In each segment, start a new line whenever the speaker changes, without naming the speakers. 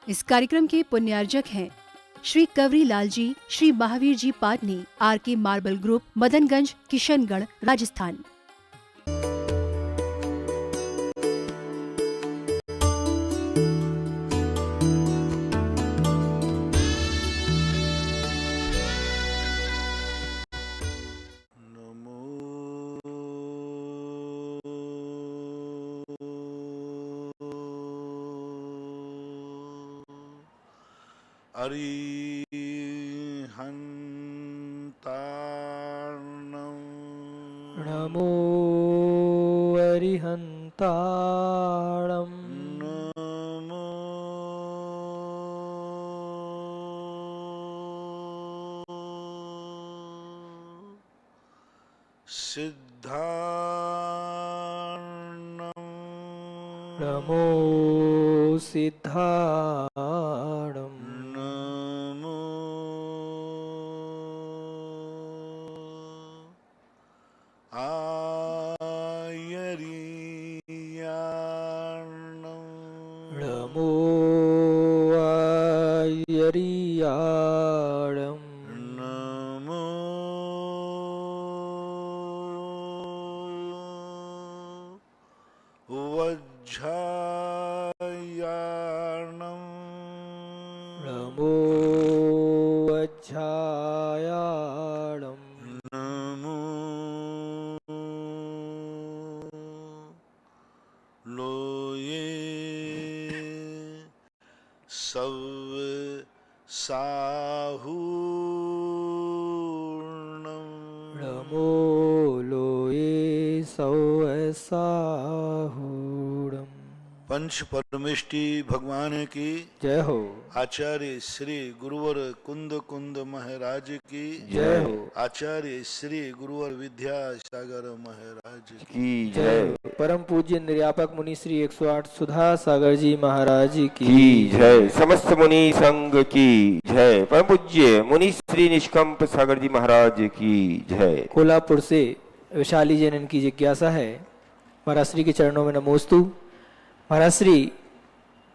इस कार्यक्रम के पुण्यार्जक हैं Shri Kavari Lal ji, Shri Mahavir ji Patni, RK marble group, Madanganj, Kishangarh, Rajasthan.
अरिहन्तार्णं
नमो अरिहन्ताणं
नमो सिद्धार्णं
नमो सिद्धाणं
नमो आयर्याणं
नमो आयर्याणं
नमो वज्रायाणं
नमो वज्रायाणं
नमो लोये सव साहूर्णं
नमो लोये सौसाहूणम्।
पंच परमेष्टि भगवान की
जय हो।
आचार्य श्री गुरुवर कुंद कुंद महाराज की
जय हो।
आचार्य श्री गुरुवर विद्यासागर महाराज
की जय हो। परम पूज्य निर्यापक मुनि श्री 108 सुधा सागर जी महाराज की
जय। समस्त मुनि संघ की जय। परम पूज्य मुनि श्री निष्कंप सागर जी महाराज की जय।
कोल्हापुर से वैशाली जैन की जिज्ञासा है। महाराज श्री के चरणों में नमोस्तु। महाराज श्री,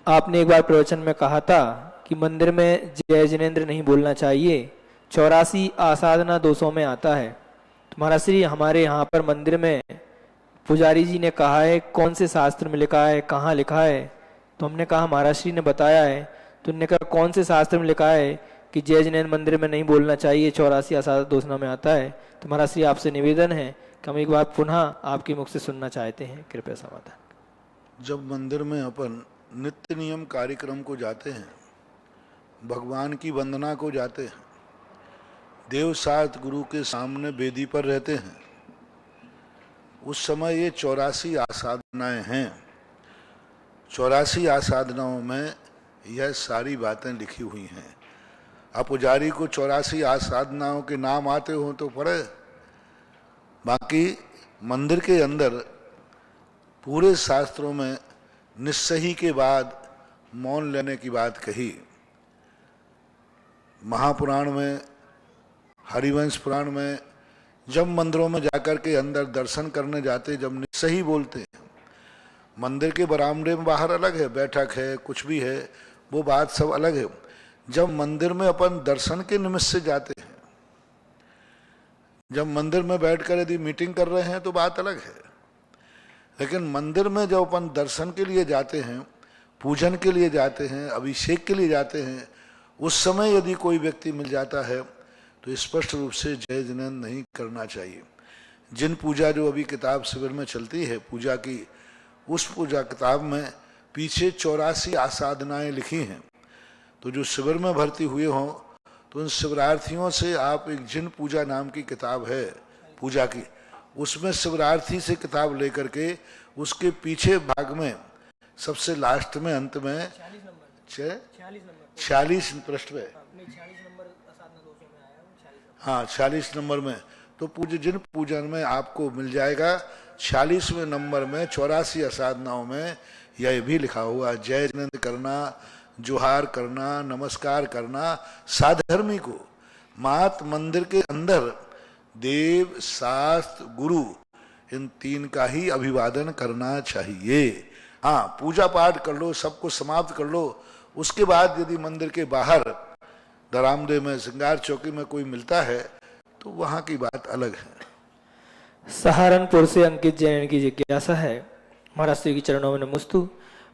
आपने एक बार प्रवचन में कहा था कि मंदिर में जय जिनेन्द्र नहीं बोलना चाहिए, 84 आसाधना दोषों में आता है। तो महाराज श्री, हमारे यहाँ पर मंदिर में पुजारी जी ने कहा है, कौन से शास्त्र में लिखा है, कहाँ लिखा है? तो हमने कहा महाराज श्री ने बताया है। तो उन्होंने कहा कौन से शास्त्र में लिखा है कि जय जिनेन्द्र मंदिर में नहीं बोलना चाहिए, 84 आसाधना दोषों में आता है? तो महाराज श्री, आपसे निवेदन है कि हम एक बार पुनः आपके मुख से सुनना चाहते हैं, कृपया समाधान।
जब मंदिर में अपन नित्य नियम कार्यक्रम को जाते हैं, भगवान की वंदना को जाते हैं, देव सात गुरु के सामने वेदी पर रहते हैं, उस समय ये 84 आसाधनाएं हैं। 84 आसाधनाओं में यह सारी बातें लिखी हुई हैं। अब पुजारी को 84 आसाधनाओं के नाम आते हो तो पढ़े, बाकी मंदिर के अंदर पूरे शास्त्रों में निस्सही के बाद मौन लेने की बात कही। महापुराण में, हरिवंश पुराण में जब मंदिरों में जाकर के अंदर दर्शन करने जाते, जब निस्सही बोलते हैं, मंदिर के बरामदे में बाहर अलग है, बैठक है, कुछ भी है, वो बात सब अलग है। जब मंदिर में अपन दर्शन के निमित्त से जाते हैं, जब मंदिर में बैठकर यदि मीटिंग कर रहे हैं तो बात अलग है, लेकिन मंदिर में जब अपन दर्शन के लिए जाते हैं, पूजन के लिए जाते हैं, अभिषेक के लिए जाते हैं, उस समय यदि कोई व्यक्ति मिल जाता है तो स्पष्ट रूप से जय जिनेन्द्र नहीं करना चाहिए। जिन पूजा जो अभी किताब शिविर में चलती है पूजा की, उस पूजा किताब में पीछे 84 आसाधनाएं लिखी हैं। तो जो शिविर में भर्ती हुए हों तो उन शिविरार्थियों से आप एक जिन पूजा नाम की किताब है पूजा की, उसमें शिविरार्थी से किताब लेकर के उसके पीछे भाग में सबसे लास्ट में अंत में 46 पृष्ठ पे, हाँ 46 नंबर में, तो जिन पूजन में आपको मिल जाएगा 46वें नंबर में 84 आसाधनाओं में यह भी लिखा हुआ, जय जिनेन्द्र करना, जोहार करना, नमस्कार करना, साधर्मी को मात मंदिर के अंदर देव, शास्त्र, गुरु, इन तीन का ही अभिवादन करना चाहिए। हाँ, पूजा पाठ कर लो, सबको समाप्त कर लो, उसके बाद यदि मंदिर के बाहर दरामदे में श्रृंगार चौकी में कोई मिलता है तो वहां की बात अलग है।
सहारनपुर से अंकित जैन की जिज्ञासा है। महाराज श्री के चरणों में नमोस्तु।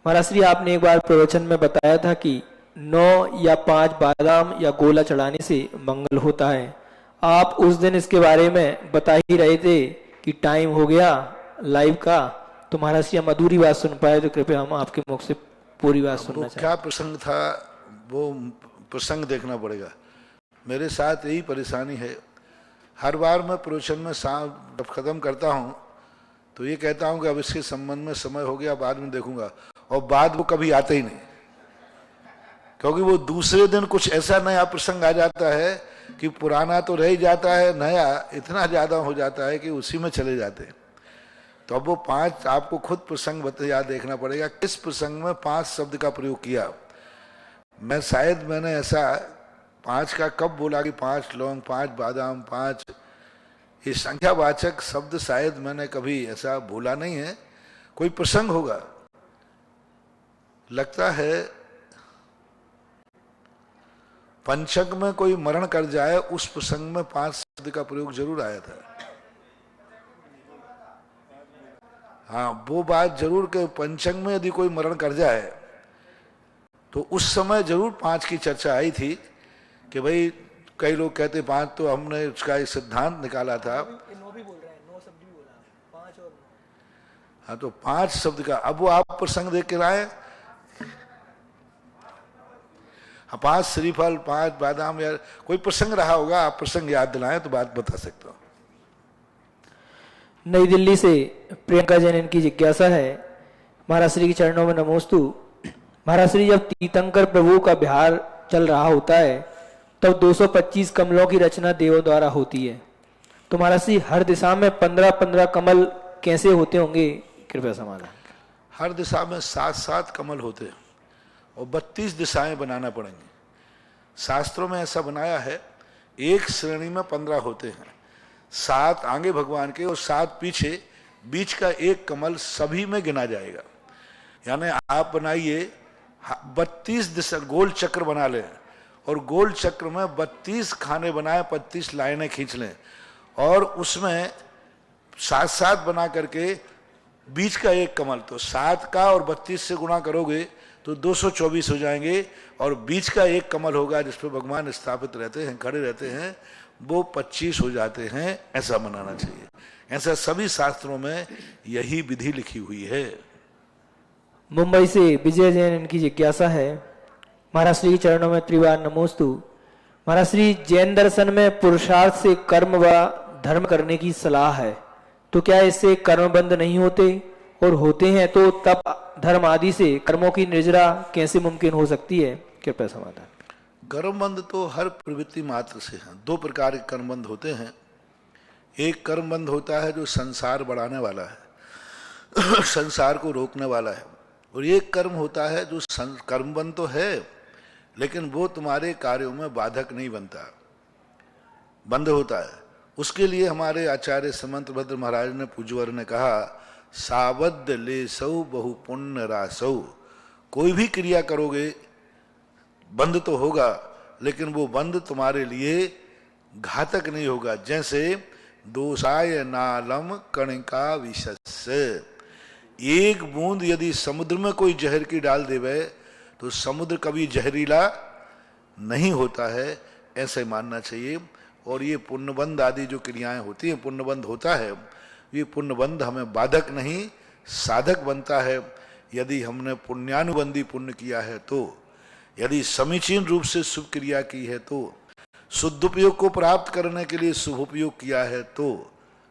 महाराज श्री, आपने एक बार प्रवचन में बताया था कि 9 या 5 बादाम या गोला चढ़ाने से मंगल होता है। आप उस दिन इसके बारे में बता ही रहे थे कि टाइम हो गया लाइव का, तो महाराज श्री हम अधूरी बात सुन पाए, तो कृपया हम आपके मुख से पूरी बात सुनना चाहते हैं।
क्या प्रसंग था वो प्रसंग देखना पड़ेगा। मेरे साथ यही परेशानी है, हर बार मैं प्रवचन में जब खत्म करता हूँ तो ये कहता हूँ कि अब इसके संबंध में समय हो गया, बाद में देखूंगा, और बाद वो कभी आते ही नहीं, क्योंकि वो दूसरे दिन कुछ ऐसा नया प्रसंग आ जाता है कि पुराना तो रह ही जाता है, नया इतना ज्यादा हो जाता है कि उसी में चले जाते हैं। तो अब वो 5 आपको खुद प्रसंग याद देखना पड़ेगा, किस प्रसंग में 5 शब्द का प्रयोग किया। मैं शायद मैंने ऐसा 5 का कब बोला कि 5 लौंग, 5 बादाम, 5 ये संख्यावाचक शब्द शायद मैंने कभी ऐसा बोला नहीं है। कोई प्रसंग होगा, लगता है पंचक में कोई मरण कर जाए उस प्रसंग में 5 शब्द का प्रयोग जरूर आया था। हाँ, वो बात जरूर कि पंचक में यदि कोई मरण कर जाए तो उस समय जरूर 5 की चर्चा आई थी कि भाई कई लोग कहते 5, तो हमने उसका एक सिद्धांत निकाला था। हाँ, तो 5 शब्द का अब वो आप प्रसंग देख के लाए। 5 श्रीफल, 5 बादाम, या कोई प्रसंग रहा होगा, आप प्रसंग याद दिलाएं तो बात बता सकता हूं।
नई दिल्ली से प्रियंका जैन इनकी जिज्ञासा है। महाराज श्री के चरणों में नमोस्तु। महाराज श्री, जब तीर्थंकर प्रभु का बिहार चल रहा होता है तब 225 कमलों की रचना देवों द्वारा होती है, तो महाराज श्री हर दिशा में 15-15 कमल कैसे होते होंगे, कृपया समाधान।
हर दिशा में 7-7 कमल होते हैं और 32 दिशाएं बनाना पड़ेंगी। शास्त्रों में ऐसा बनाया है, एक श्रेणी में 15 होते हैं, 7 आगे भगवान के और 7 पीछे, बीच का एक कमल सभी में गिना जाएगा। यानी आप बनाइए 32 दिशा गोल चक्र बना लें और गोल चक्र में 32 खाने बनाए, 32 लाइनें खींच लें और उसमें 7-7 बना करके बीच का एक कमल, तो 7 का और 32 से गुणा करोगे तो 224 हो जाएंगे, और बीच का एक कमल होगा जिस पर भगवान स्थापित रहते हैं, खड़े रहते हैं, वो 25 हो जाते हैं। ऐसा बनाना चाहिए। ऐसा सभी शास्त्रों में यही विधि लिखी हुई है।
मुंबई से विजय जैन इनकी जिज्ञासा है। महाराज श्री के चरणों में त्रिवार नमोस्तु। महाराज श्री, जैन दर्शन में पुरुषार्थ से कर्म व धर्म करने की सलाह है, तो क्या इससे कर्मबंध नहीं होते, और होते हैं तो तब धर्म आदि से कर्मों की निर्जरा कैसे मुमकिन हो सकती है, कृपया समाधान।
कर्मबंध तो हर प्रवृत्ति मात्र से है। 2 प्रकार के कर्मबंध होते हैं। एक कर्मबंध होता है जो संसार बढ़ाने वाला है संसार को रोकने वाला है, और एक कर्म होता है जो कर्मबंध तो है लेकिन वो तुम्हारे कार्यों में बाधक नहीं बनता, बंद होता है। उसके लिए हमारे आचार्य समंत भद्र महाराज ने पूज्यवर ने कहा, सावध ले सौ बहु पुण्य रासौ। कोई भी क्रिया करोगे बंद तो होगा, लेकिन वो बंद तुम्हारे लिए घातक नहीं होगा। जैसे दोषाय नालम कणिका विशस्य, एक बूंद यदि समुद्र में कोई जहर की डाल देवे तो समुद्र कभी जहरीला नहीं होता है, ऐसे मानना चाहिए। और ये पुण्यबंध आदि जो क्रियाएं होती हैं, पुण्यबंध होता है, ये पुण्यबंध हमें बाधक नहीं साधक बनता है। यदि हमने पुण्यानुबंधी पुण्य किया है तो, यदि समीचीन रूप से शुभ क्रिया की है तो, शुद्धोपयोग को प्राप्त करने के लिए शुभोपयोग किया है तो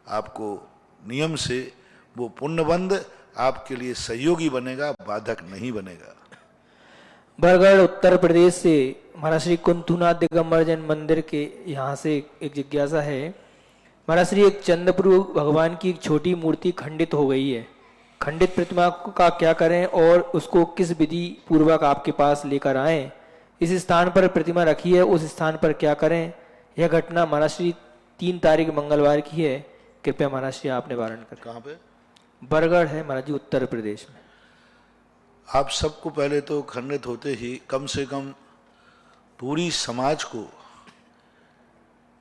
आपको नियम से वो पुण्यबंध आपके लिए सहयोगी बनेगा, बाधक नहीं बनेगा।
बरगढ़ उत्तर प्रदेश से महाराज श्री कुंथुनाथ दिगंबर जैन मंदिर के यहाँ से एक जिज्ञासा है। महाराज श्री, एक चंद्रप्रभु भगवान की एक छोटी मूर्ति खंडित हो गई है, खंडित प्रतिमा का क्या करें और उसको किस विधि पूर्वक आपके पास लेकर आएं? इस स्थान पर प्रतिमा रखी है, उस स्थान पर क्या करें? यह घटना महाराज श्री 3 तारीख मंगलवार की है, कृपया महाराज श्री आपने वारण करें।
कहाँ पे?
बरगढ़ है महाराज जी, उत्तर प्रदेश में।
आप सबको पहले तो खंडित होते ही कम से कम पूरी समाज को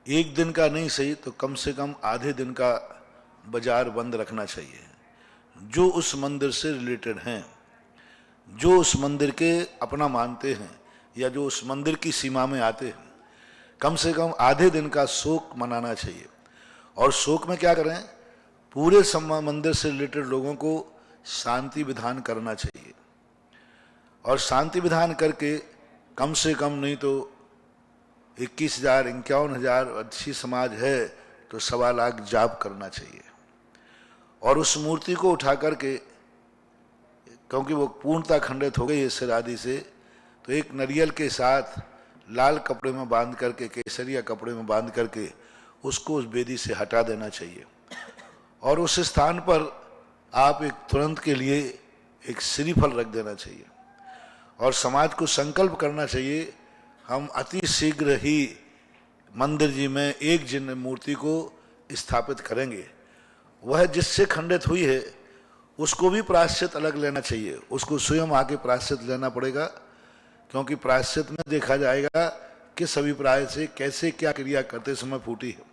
एक दिन का नहीं सही तो कम से कम आधे दिन का बाजार बंद रखना चाहिए। जो उस मंदिर से रिलेटेड हैं, जो उस मंदिर के अपना मानते हैं या जो उस मंदिर की सीमा में आते हैं, कम से कम आधे दिन का शोक मनाना चाहिए। और शोक में क्या करें, पूरे मंदिर से रिलेटेड लोगों को शांति विधान करना चाहिए। और शांति विधान करके कम से कम नहीं तो 21,000 51,000 अच्छी समाज है तो 1.25 लाख जाप करना चाहिए। और उस मूर्ति को उठा करके, क्योंकि वो पूर्णतः खंडित हो गई है सिर आदि से, तो एक नारियल के साथ लाल कपड़े में बांध करके, केसरिया कपड़े में बांध करके उसको उस वेदी से हटा देना चाहिए। और उस स्थान पर आप एक तुरंत के लिए एक श्रीफल रख देना चाहिए। और समाज को संकल्प करना चाहिए, हम अति शीघ्र ही मंदिर जी में एक जिन मूर्ति को स्थापित करेंगे। वह जिससे खंडित हुई है उसको भी प्रायश्चित अलग लेना चाहिए, उसको स्वयं आके प्रायश्चित लेना पड़ेगा। क्योंकि प्रायश्चित में देखा जाएगा किस अभिप्राय से कैसे क्या क्रिया करते समय फूटी है।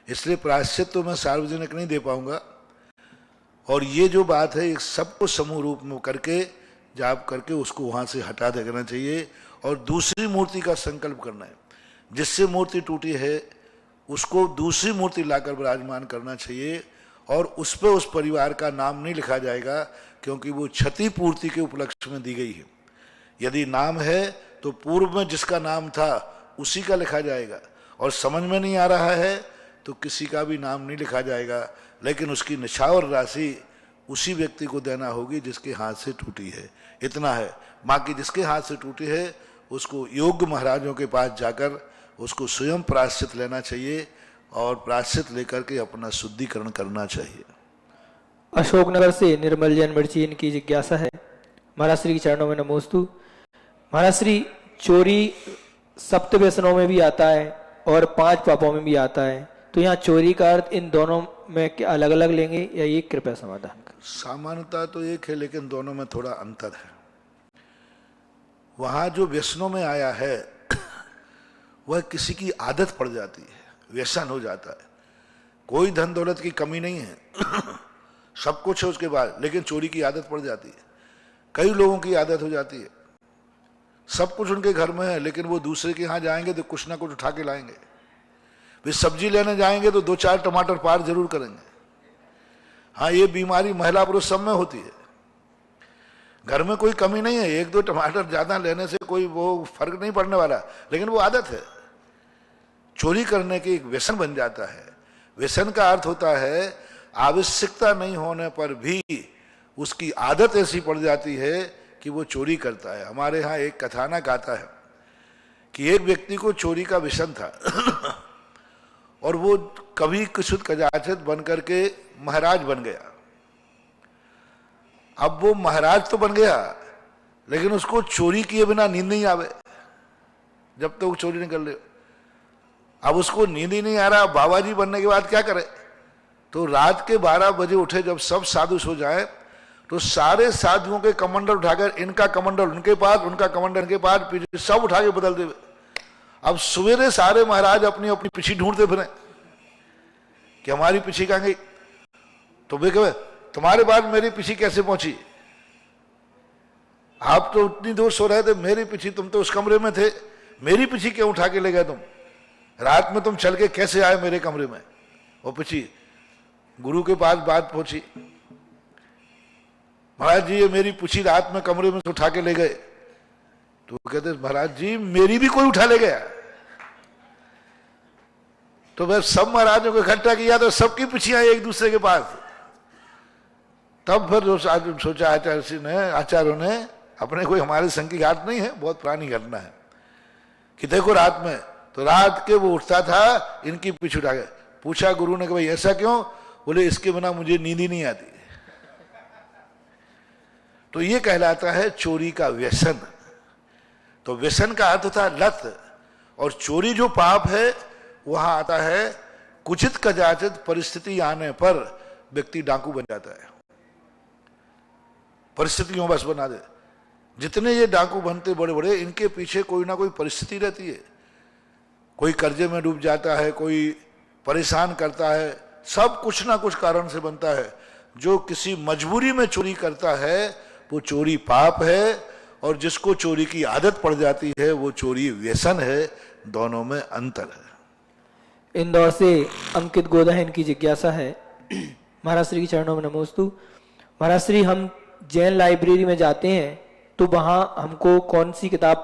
इसलिए प्रायश्चित तो मैं सार्वजनिक नहीं दे पाऊंगा। और ये जो बात है एक सबको समूह रूप में करके जाप करके उसको वहां से हटा देना चाहिए। और दूसरी मूर्ति का संकल्प करना है, जिससे मूर्ति टूटी है उसको दूसरी मूर्ति लाकर विराजमान करना चाहिए। और उस पर उस परिवार का नाम नहीं लिखा जाएगा, क्योंकि वो क्षतिपूर्ति के उपलक्ष्य में दी गई है। यदि नाम है तो पूर्व में जिसका नाम था उसी का लिखा जाएगा, और समझ में नहीं आ रहा है तो किसी का भी नाम नहीं लिखा जाएगा, लेकिन उसकी निछावर राशि उसी व्यक्ति को देना होगी जिसके हाथ से टूटी है। इतना है। बाकी जिसके हाथ से टूटी है उसको योग्य महाराजों के पास जाकर उसको स्वयं प्रायश्चित लेना चाहिए और प्रायश्चित लेकर के अपना शुद्धिकरण करना चाहिए।
अशोकनगर से निर्मल जैन मिर्ची, इनकी जिज्ञासा है। महाराज श्री के चरणों में नमोस्तु। महाराज श्री, चोरी सप्त व्यसनों में भी आता है और 5 पापों में भी आता है, तो यहाँ चोरी का अर्थ इन दोनों में क्या अलग अलग लेंगे या ये कृपया समाधान कर?
सामान्यता तो एक है, लेकिन दोनों में थोड़ा अंतर है। वहां जो व्यसनों में आया है वह किसी की आदत पड़ जाती है, व्यसन हो जाता है। कोई धन दौलत की कमी नहीं है सब कुछ है उसके बाद, लेकिन चोरी की आदत पड़ जाती है। कई लोगों की आदत हो जाती है, सब कुछ उनके घर में है, लेकिन वो दूसरे के यहाँ जाएंगे तो कुछ ना कुछ उठा के लाएंगे। वे सब्जी लेने जाएंगे तो 2-4 टमाटर पार जरूर करेंगे। हाँ, ये बीमारी महिला पुरुष सब में होती है। घर में कोई कमी नहीं है, 1-2 टमाटर ज्यादा लेने से कोई वो फर्क नहीं पड़ने वाला, लेकिन वो आदत है। चोरी करने की एक व्यसन बन जाता है। व्यसन का अर्थ होता है आवश्यकता नहीं होने पर भी उसकी आदत ऐसी पड़ जाती है कि वो चोरी करता है। हमारे यहाँ एक कथानक आता है कि एक व्यक्ति को चोरी का व्यसन था और वो कभी कुछ कजाचत बन करके महाराज बन गया। अब वो महाराज तो बन गया, लेकिन उसको चोरी किए बिना नींद नहीं आवे जब तक वो चोरी नहीं कर ले। अब उसको नींद ही नहीं आ रहा। बाबा जी बनने के बाद क्या करे, तो रात के 12 बजे उठे, जब सब साधु सो जाए तो सारे साधुओं के कमंडल उठाकर, इनका कमंडल उनके पास, उनका कमंडल इनके पास, पीछे सब उठा के बदल दे। अब सवेरे सारे महाराज अपनी अपनी पीछी ढूंढते फिरे कि हमारी पीछी कहां गई। तो वे कहे, तुम्हारे बाद मेरी पीछी कैसे पहुंची? आप तो उतनी दूर सो रहे थे, मेरी पीछी, तुम तो उस कमरे में थे, मेरी पीछी क्यों उठा के ले गए तुम? रात में तुम चल के कैसे आए मेरे कमरे में? वो पीछी गुरु के पास बात पहुंची, महाराज जी ये मेरी पीछी रात में कमरे में उठा के ले गए। तो कहते महाराज जी मेरी भी कोई उठा ले गया। तो वह सब महाराजों को इकट्ठा किया तो सबकी पीछियां एक दूसरे के पास। तब फिर सोचा आचार्यों ने, अपने कोई हमारे संग की घाट नहीं है, बहुत पुरानी घटना है, कि देखो रात में, तो रात के वो उठता था, इनकी पीछे उठा गए। पूछा गुरु ने कि भाई ऐसा क्यों? बोले इसके बिना मुझे नींद ही नहीं आती। तो ये कहलाता है चोरी का व्यसन। तो व्यसन का अर्थ होता है लत, और चोरी जो पाप है वहां आता है कुचित कदाचित परिस्थिति आने पर व्यक्ति डाकू बन जाता है, परिस्थितियों बस बना दे। जितने ये डाकू बनते बड़े बड़े, इनके पीछे कोई ना कोई परिस्थिति रहती है। कोई कर्जे में डूब जाता है, कोई परेशान करता है, सब कुछ ना कुछ कारण से बनता है। जो किसी मजबूरी में चोरी करता है वो चोरी पाप है, और जिसको चोरी की आदत पड़ जाती है वो चोरी व्यसन है। दोनों में अंतर है।
इंदौर से अंकित गोदाहन की जिज्ञासा है। महाराज श्री के चरणों में नमोस्तु। महाराज श्री, हम जैन लाइब्रेरी में जाते हैं तो वहाँ हमको कौन सी किताब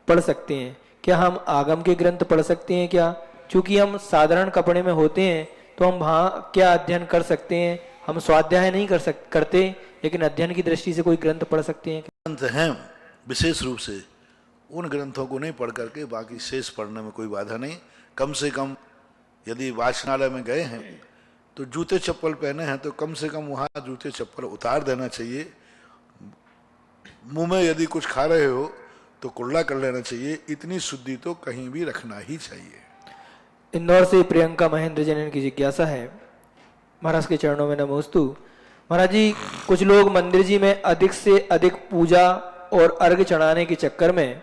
पढ़ सकते हैं? क्या हम आगम के ग्रंथ पढ़ सकते हैं क्या? क्योंकि हम साधारण कपड़े में होते हैं तो हम वहाँ क्या अध्ययन कर सकते हैं? हम स्वाध्याय नहीं करते, लेकिन अध्ययन की दृष्टि से कोई ग्रंथ पढ़ सकते हैं?
ग्रंथ हैं विशेष रूप से, उन ग्रंथों को नहीं पढ़ करके बाकी शेष पढ़ने में कोई बाधा नहीं। कम से कम यदि वाचनालय में गए हैं तो जूते चप्पल पहने हैं तो कम से कम वहाँ जूते चप्पल उतार देना चाहिए। मुंह में यदि कुछ खा रहे हो तो कुल्ला कर लेना चाहिए। इतनी शुद्धि तो कहीं भी रखना ही चाहिए।
इंदौर से प्रियंका महेंद्र जैन की जिज्ञासा है। महाराज के चरणों में नमोस्तु। महाराज जी, कुछ लोग मंदिर जी में अधिक से अधिक पूजा और अर्घ चढ़ाने के चक्कर में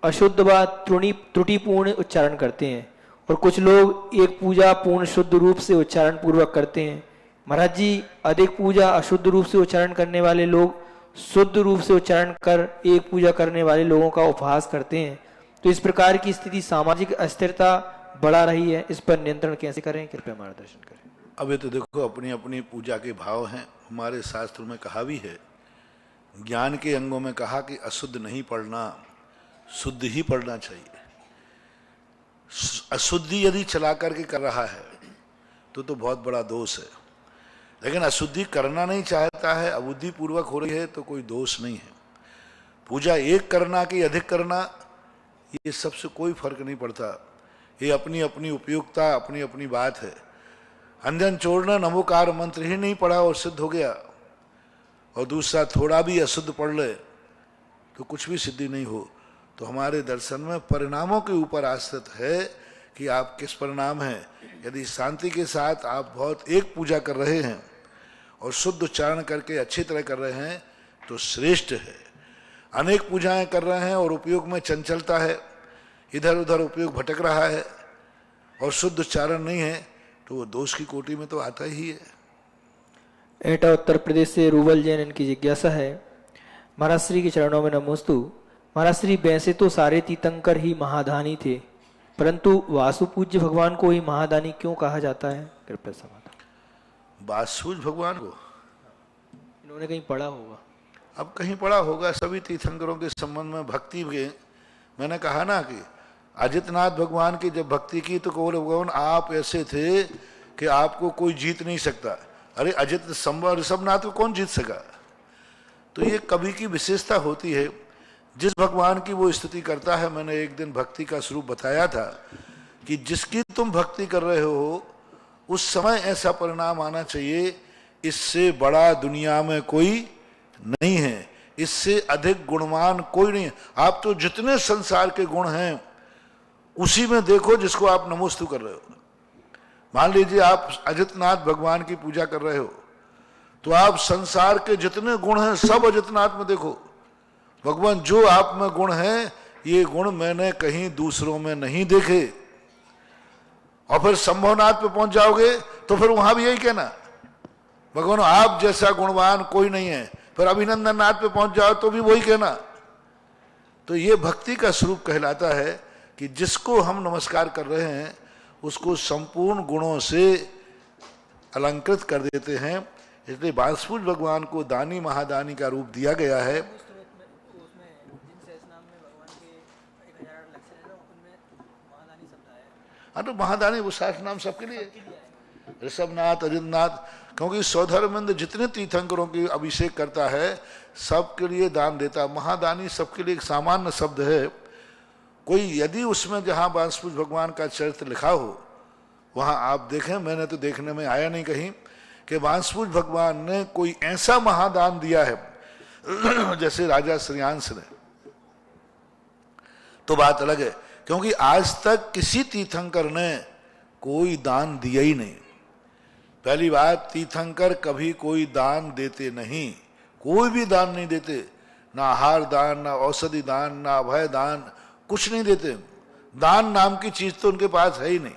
अशुद्ध व त्रुटिपूर्ण उच्चारण करते हैं, और कुछ लोग एक पूजा पूर्ण शुद्ध रूप से उच्चारण पूर्वक करते हैं। महाराज जी, अधिक पूजा अशुद्ध रूप से उच्चारण करने वाले लोग शुद्ध रूप से उच्चारण कर एक पूजा करने वाले लोगों का उपहास करते हैं, तो इस प्रकार की स्थिति सामाजिक अस्थिरता बढ़ा रही है। इस पर नियंत्रण कैसे करें? कृपया मार्गदर्शन करें।
अब ये तो देखो, अपनी अपनी पूजा के भाव हैं। हमारे शास्त्र में कहा भी है, ज्ञान के अंगों में कहा कि अशुद्ध नहीं पढ़ना, शुद्ध ही पढ़ना चाहिए। अशुद्धि यदि चला करके कर रहा है तो बहुत बड़ा दोष है। लेकिन अशुद्धि करना नहीं चाहता है, अबुद्धि पूर्वक हो रही है, तो कोई दोष नहीं है। पूजा एक करना कि अधिक करना, ये सबसे कोई फर्क नहीं पड़ता। ये अपनी अपनी उपयुक्ता, अपनी अपनी बात है। अंजन छोड़ना नमोकार मंत्र ही नहीं पढ़ा और सिद्ध हो गया, और दूसरा थोड़ा भी अशुद्ध पढ़ ले तो कुछ भी सिद्धि नहीं हो। तो हमारे दर्शन में परिणामों के ऊपर आश्रित है कि आप किस परिणाम हैं। यदि शांति के साथ आप बहुत एक पूजा कर रहे हैं और शुद्ध उच्चारण करके अच्छी तरह कर रहे हैं तो श्रेष्ठ है। अनेक पूजाएं कर रहे हैं और उपयोग में चंचलता है, इधर उधर उपयोग भटक रहा है और शुद्ध उच्चारण नहीं है, तो वो दोष की कोटि में तो आता ही है।
एटा उत्तर प्रदेश से रूबल जैन इनकी जिज्ञासा है। महाराज श्री के चरणों में नमोस्तु। महाराज श्री, वैसे तो सारे तीर्थंकर ही महादानी थे, परंतु वासु पूज्य भगवान को ही महादानी क्यों कहा जाता है? कृपया समाधान।
वासुज भगवान को
इन्होंने कहीं पढ़ा होगा।
अब कहीं पढ़ा होगा। सभी तीर्थंकरों के संबंध में भक्ति के, मैंने कहा ना कि अजितनाथ भगवान की जब भक्ति की तो बोले भगवान आप ऐसे थे कि आपको कोई जीत नहीं सकता। अरे अजित ऋषभनाथ को कौन जीत सका? तो ये कवि की विशेषता होती है। जिस भगवान की वो स्तुति करता है, मैंने एक दिन भक्ति का स्वरूप बताया था कि जिसकी तुम भक्ति कर रहे हो उस समय ऐसा परिणाम आना चाहिए, इससे बड़ा दुनिया में कोई नहीं है, इससे अधिक गुणवान कोई नहीं है। आप तो जितने संसार के गुण हैं उसी में देखो जिसको आप नमोस्तु कर रहे हो। मान लीजिए आप अजितनाथ भगवान की पूजा कर रहे हो तो आप संसार के जितने गुण हैं सब अजितनाथ में देखो। भगवान जो आप में गुण हैं, ये गुण मैंने कहीं दूसरों में नहीं देखे। और फिर संभवनाथ पे पहुंच जाओगे तो फिर वहां भी यही कहना, भगवान आप जैसा गुणवान कोई नहीं है। फिर अभिनंदन नाथ पे पहुंच जाओ तो भी वही कहना। तो ये भक्ति का स्वरूप कहलाता है कि जिसको हम नमस्कार कर रहे हैं उसको संपूर्ण गुणों से अलंकृत कर देते हैं। इसलिए वासुदेव भगवान को दानी महादानी का रूप दिया गया है। हाँ, तो महादानी वो शास्त्र नाम सबके लिए, ऋषभनाथ, अजितनाथ, क्योंकि सौधर्मेंद्र जितने तीर्थंकरों की अभिषेक करता है सबके लिए दान देता। महादानी सबके लिए एक सामान्य शब्द है। कोई यदि उसमें जहाँ वासुदेव भगवान का चरित्र लिखा हो वहाँ आप देखें, मैंने तो देखने में आया नहीं कहीं कि वासुदेव भगवान ने कोई ऐसा महादान दिया है जैसे राजा श्रेयांश ने, तो बात अलग है। क्योंकि आज तक किसी तीर्थंकर ने कोई दान दिया ही नहीं। पहली बात, तीर्थंकर कभी कोई दान देते नहीं, कोई भी दान नहीं देते, ना आहार दान, ना औषधि दान, ना अभय दान, कुछ नहीं देते। दान नाम की चीज तो उनके पास है ही नहीं।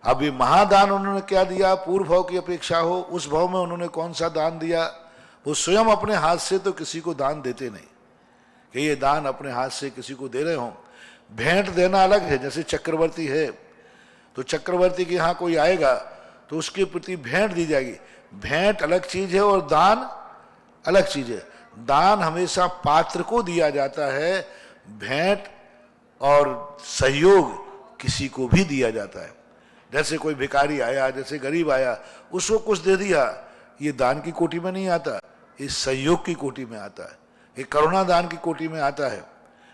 अब ये महादान उन्होंने क्या दिया? पूर्व भाव की अपेक्षा हो, उस भाव में उन्होंने कौन सा दान दिया? वो स्वयं अपने हाथ से तो किसी को दान देते नहीं कि ये दान अपने हाथ से किसी को दे रहे हो। भेंट देना अलग है, जैसे चक्रवर्ती है तो चक्रवर्ती के यहाँ कोई आएगा तो उसके प्रति भेंट दी जाएगी। भेंट अलग चीज है और दान अलग चीज है। दान हमेशा पात्र को दिया जाता है, भेंट और सहयोग किसी को भी दिया जाता है। जैसे कोई भिखारी आया, जैसे गरीब आया, उसको कुछ दे दिया, ये दान की कोटि में नहीं आता, ये सहयोग की कोटि में आता है, ये करुणा दान की कोटि में आता है,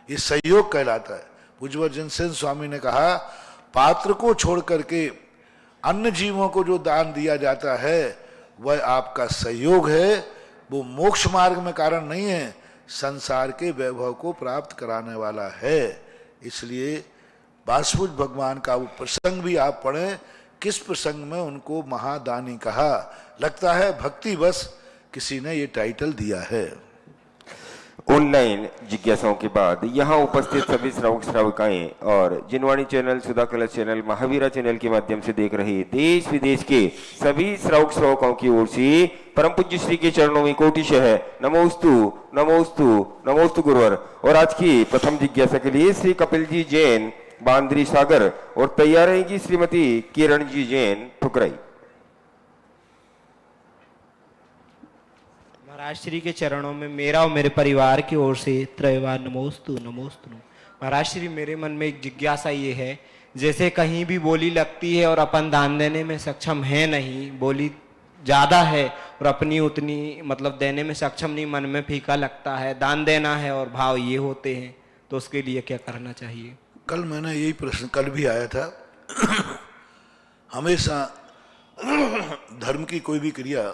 ये सहयोग कहलाता है। पूज्यवर जिनसेन स्वामी ने कहा, पात्र को छोड़ करके अन्य जीवों को जो दान दिया जाता है वह आपका सहयोग है, वो मोक्ष मार्ग में कारण नहीं है, संसार के वैभव को प्राप्त कराने वाला है। इसलिए वासुदेव भगवान का वो प्रसंग भी आप पढ़ें, किस प्रसंग में उनको महादानी कहा। लगता है भक्ति बस किसी ने ये टाइटल दिया है।
ऑनलाइन जिज्ञासाओं के बाद यहाँ उपस्थित सभी श्रावक श्राविकाएं और जिनवाणी चैनल, सुधा कलश चैनल, महावीरा चैनल के माध्यम से देख रहे देश विदेश के सभी श्रावक श्रावकों की ओर से परम पूज्य श्री के चरणों में कोटिशः नमोस्तु नमोस्तु नमोस्तु गुरुवर। और आज की प्रथम जिज्ञासा के लिए श्री कपिल जी जैन, बांद्री सागर, और तैयार रहेगी श्रीमती किरण जी जैन, ठुकराई।
महाराज श्री के चरणों में मेरा और मेरे परिवार की ओर से त्रयवार नमोस्तु नमोस्तु। महाराज श्री, मेरे मन में एक जिज्ञासा ये है, जैसे कहीं भी बोली लगती है और अपन दान देने में सक्षम है नहीं, बोली ज्यादा है और अपनी उतनी मतलब देने में सक्षम नहीं, मन में फीका लगता है, दान देना है और भाव ये होते हैं, तो उसके लिए क्या करना चाहिए?
कल मैंने यही प्रश्न कल भी आया था। हमेशा धर्म की कोई भी क्रिया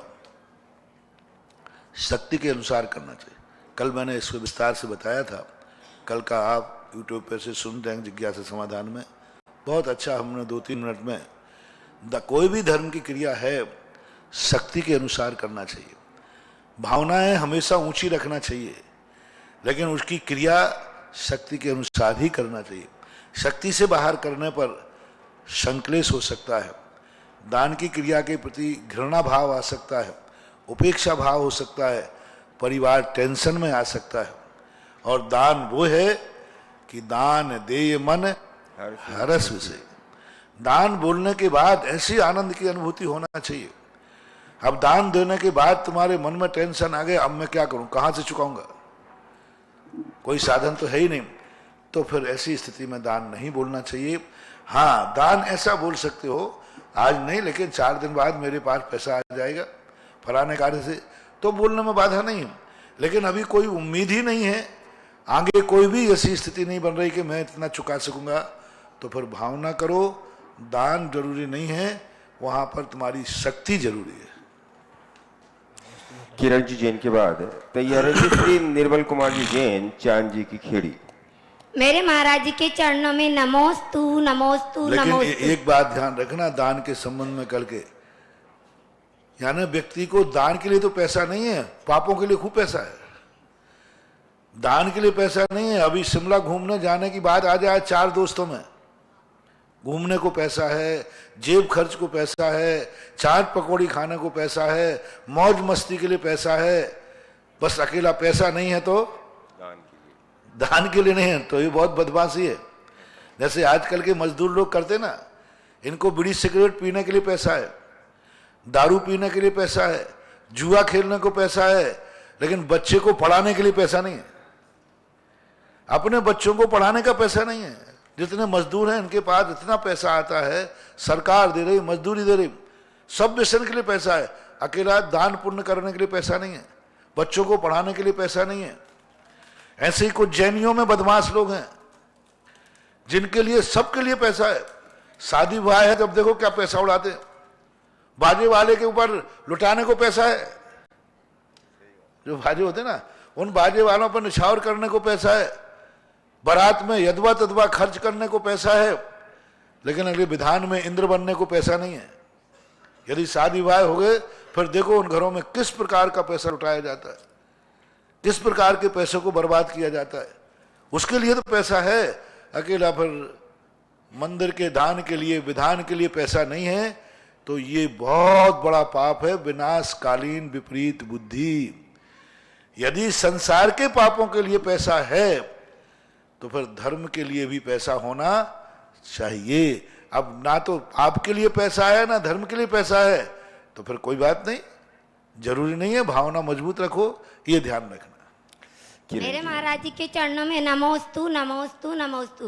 शक्ति के अनुसार करना चाहिए। कल मैंने इसको विस्तार से बताया था, कल का आप यूट्यूब पर से सुन रहे हैं जिज्ञासा समाधान में, बहुत अच्छा हमने 2-3 मिनट में कोई भी धर्म की क्रिया है शक्ति के अनुसार करना चाहिए। भावनाएं हमेशा ऊंची रखना चाहिए, लेकिन उसकी क्रिया शक्ति के अनुसार ही करना चाहिए। शक्ति से बाहर करने पर संक्लेश हो सकता है, दान की क्रिया के प्रति घृणा भाव आ सकता है, उपेक्षा भाव हो सकता है, परिवार टेंशन में आ सकता है। और दान वो है कि दान देय मन हरस विषय। दान बोलने के बाद ऐसी आनंद की अनुभूति होना चाहिए। अब दान देने के बाद तुम्हारे मन में टेंशन आ गए, अब मैं क्या करूं, कहां से चुकाऊंगा, कोई साधन तो है ही नहीं, तो फिर ऐसी स्थिति में दान नहीं बोलना चाहिए। हाँ, दान ऐसा बोल सकते हो, आज नहीं लेकिन 4 दिन बाद मेरे पास पैसा आ जाएगा फलाने कार्य से, तो बोलने में बाधा नहीं है। लेकिन अभी कोई उम्मीद ही नहीं है, आगे कोई भी ऐसी स्थिति नहीं बन रही कि मैं इतना चुका सकूंगा, तो फिर भावना करो, दान जरूरी नहीं है, वहां पर तुम्हारी शक्ति जरूरी है।
किरण जी जैन के बाद तैयार है श्री निर्मल कुमार जी जैन, चांद जी की खेड़ी।
मेरे महाराज जी के चरणों में नमोस्तु नमोस्तु नमोस्तु।
लेकिन एक बात ध्यान रखना दान के संबंध में कल के, यानी व्यक्ति को दान के लिए तो पैसा नहीं है, पापों के लिए खूब पैसा है। दान के लिए पैसा नहीं है। अभी शिमला घूमने जाने की बात आ जाए, 4 दोस्तों में घूमने को पैसा है, जेब खर्च को पैसा है, चाट पकौड़ी खाने को पैसा है, मौज मस्ती के लिए पैसा है, बस अकेला पैसा नहीं है तो दान के लिए नहीं है, तो ये बहुत बदमाशी है। जैसे आजकल के मजदूर लोग करते ना, इनको बीड़ी सिगरेट पीने के लिए पैसा है, दारू पीने के लिए पैसा है, जुआ खेलने को पैसा है, लेकिन बच्चे को पढ़ाने के लिए पैसा नहीं है। अपने बच्चों को पढ़ाने का पैसा नहीं है। जितने मजदूर हैं इनके पास इतना पैसा आता है, सरकार दे रही, मजदूरी दे रही, सब मिशन के लिए पैसा है, अकेला दान पुण्य करने के लिए पैसा नहीं है, बच्चों को पढ़ाने के लिए पैसा नहीं है। ऐसे ही कुछ जैनियों में बदमाश लोग हैं जिनके लिए सबके लिए पैसा है। शादी विवाह है तब देखो क्या पैसा उड़ाते हैं, बाजे वाले के ऊपर लुटाने को पैसा है, जो बाजे होते ना उन बाजे वालों पर निछावर करने को पैसा है, बारात में यदवा तदवा खर्च करने को पैसा है, लेकिन अगले विधान में इंद्र बनने को पैसा नहीं है। यदि शादी विवाह हो गए फिर देखो उन घरों में किस प्रकार का पैसा लुटाया जाता है। किस प्रकार के पैसों को बर्बाद किया जाता है, उसके लिए तो पैसा है, अकेला फिर मंदिर के दान के लिए विधान के लिए पैसा नहीं है, तो ये बहुत बड़ा पाप है, विनाशकालीन विपरीत बुद्धि। यदि संसार के पापों के लिए पैसा है तो फिर धर्म के लिए भी पैसा होना चाहिए। अब ना तो पाप के लिए पैसा है ना धर्म के लिए पैसा है, तो फिर कोई बात नहीं, जरूरी नहीं है, भावना मजबूत रखो, ये ध्यान रखना।
मेरे महाराज जी के चरणों में नमोस्तु नमोस्तु नमोस्तु।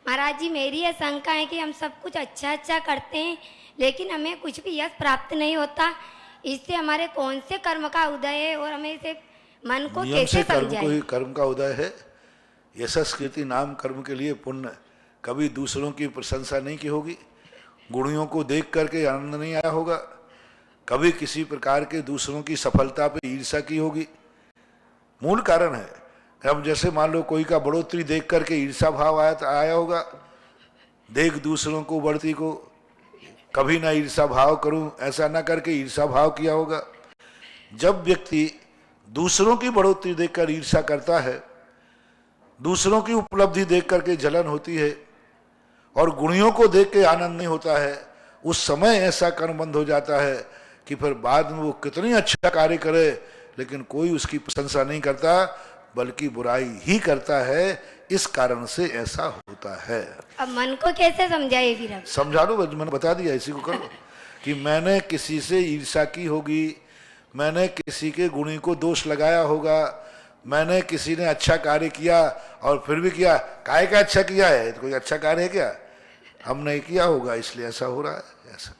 महाराज जी, मेरी यह शंका है कि हम सब कुछ अच्छा अच्छा करते हैं लेकिन हमें कुछ भी यश प्राप्त नहीं होता, इससे हमारे कौन से कर्म का उदय है और हमें इसे मन को कैसे समझाएं?
कर्म का उदय है, यशस कीर्ति नाम कर्म के लिए पुण्य। कभी दूसरों की प्रशंसा नहीं की होगी, गुणियों को देख करके आनंद नहीं आया होगा, कभी किसी प्रकार के दूसरों की सफलता पे ईर्ष्या की होगी। मूल कारण है, अब जैसे मान लो कोई का बढ़ोतरी देख करके ईर्ष्या भाव आया होगा, देख दूसरों को बढ़ती को, कभी ना ईर्ष्या भाव करूं, ऐसा ना करके ईर्ष्या भाव किया होगा। जब व्यक्ति दूसरों की बढ़ोतरी देखकर ईर्ष्या करता है, दूसरों की उपलब्धि देख करके जलन होती है और गुणियों को देख के आनंद नहीं होता है, उस समय ऐसा कर्म बंद हो जाता है कि फिर बाद में वो कितनी अच्छा कार्य करे लेकिन कोई उसकी प्रशंसा नहीं करता, बल्कि बुराई ही करता है। इस कारण से ऐसा होता है।
अब मन को कैसे समझाए फिर? अब
समझा लो, मैंने बता दिया, इसी को करो कि मैंने किसी से ईर्ष्या की होगी, मैंने किसी के गुणी को दोष लगाया होगा, मैंने किसी ने अच्छा कार्य किया और फिर भी किया, काहे का अच्छा किया है, तो कोई अच्छा कार्य है क्या? हम नहीं किया होगा इसलिए ऐसा हो रहा है। ऐसा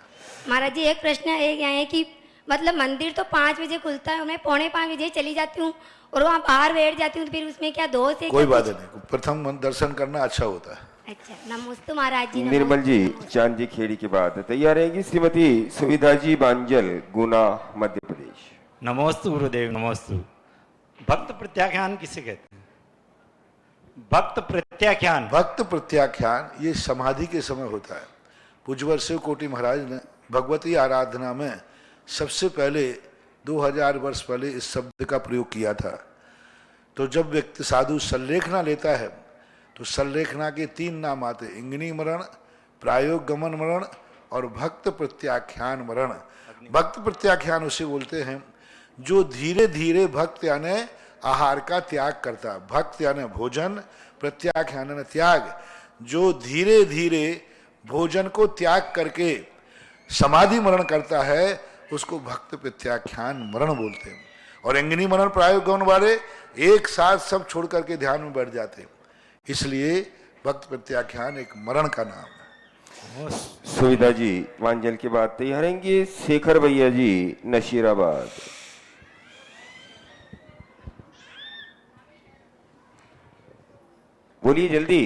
महाराज जी, एक प्रश्न है कि मतलब मंदिर तो 5 बजे खुलता है, मैं 4:45 बजे चली जाती हूँ और वहाँ बाहर बैठ जाती हूँ, तो फिर उसमें क्या दोष है?
कोई बात नहीं, प्रथम दर्शन करना अच्छा होता है।
अच्छा, नमस्ते महाराज जी।
निर्मल जी चांदी खेड़ी के बाद तैयार रहेंगी श्रीमती सुविधा जी बांजल, गुना, मध्य प्रदेश।
नमोस्तु गुरुदेव, नमोस्तु। भक्त प्रत्याख्यान किसे कहते हैं? भक्त प्रत्याख्यान।
भक्त प्रत्याख्यान ये समाधि के समय होता है। पूज्यवर शिव कोटि महाराज ने भगवती आराधना में सबसे पहले 2000 वर्ष पहले इस शब्द का प्रयोग किया था। तो जब व्यक्ति साधु संलेखना लेता है तो संलेखना के 3 नाम आते, इंगिनी मरण, प्रायोग गमन मरण और भक्त प्रत्याख्यान मरण। भक्त प्रत्याख्यान उसे बोलते हैं जो धीरे धीरे भक्त यानी आहार का त्याग करता, भक्त यानी भोजन, प्रत्याख्यान यानी त्याग, जो धीरे धीरे भोजन को त्याग करके समाधि मरण करता है उसको भक्त प्रत्याख्यान मरण बोलते हैं। और इंगिनी मरण प्रायोग गमन वाले एक साथ सब छोड़ करके ध्यान में बैठ जाते हैं, इसलिए भक्त प्रत्याख्यान एक मरण का नाम है।
सुविधा जी वांजल के बाद तैयार रहेंगे शेखर भैया जी, नशीराबाद। बोलिए जल्दी।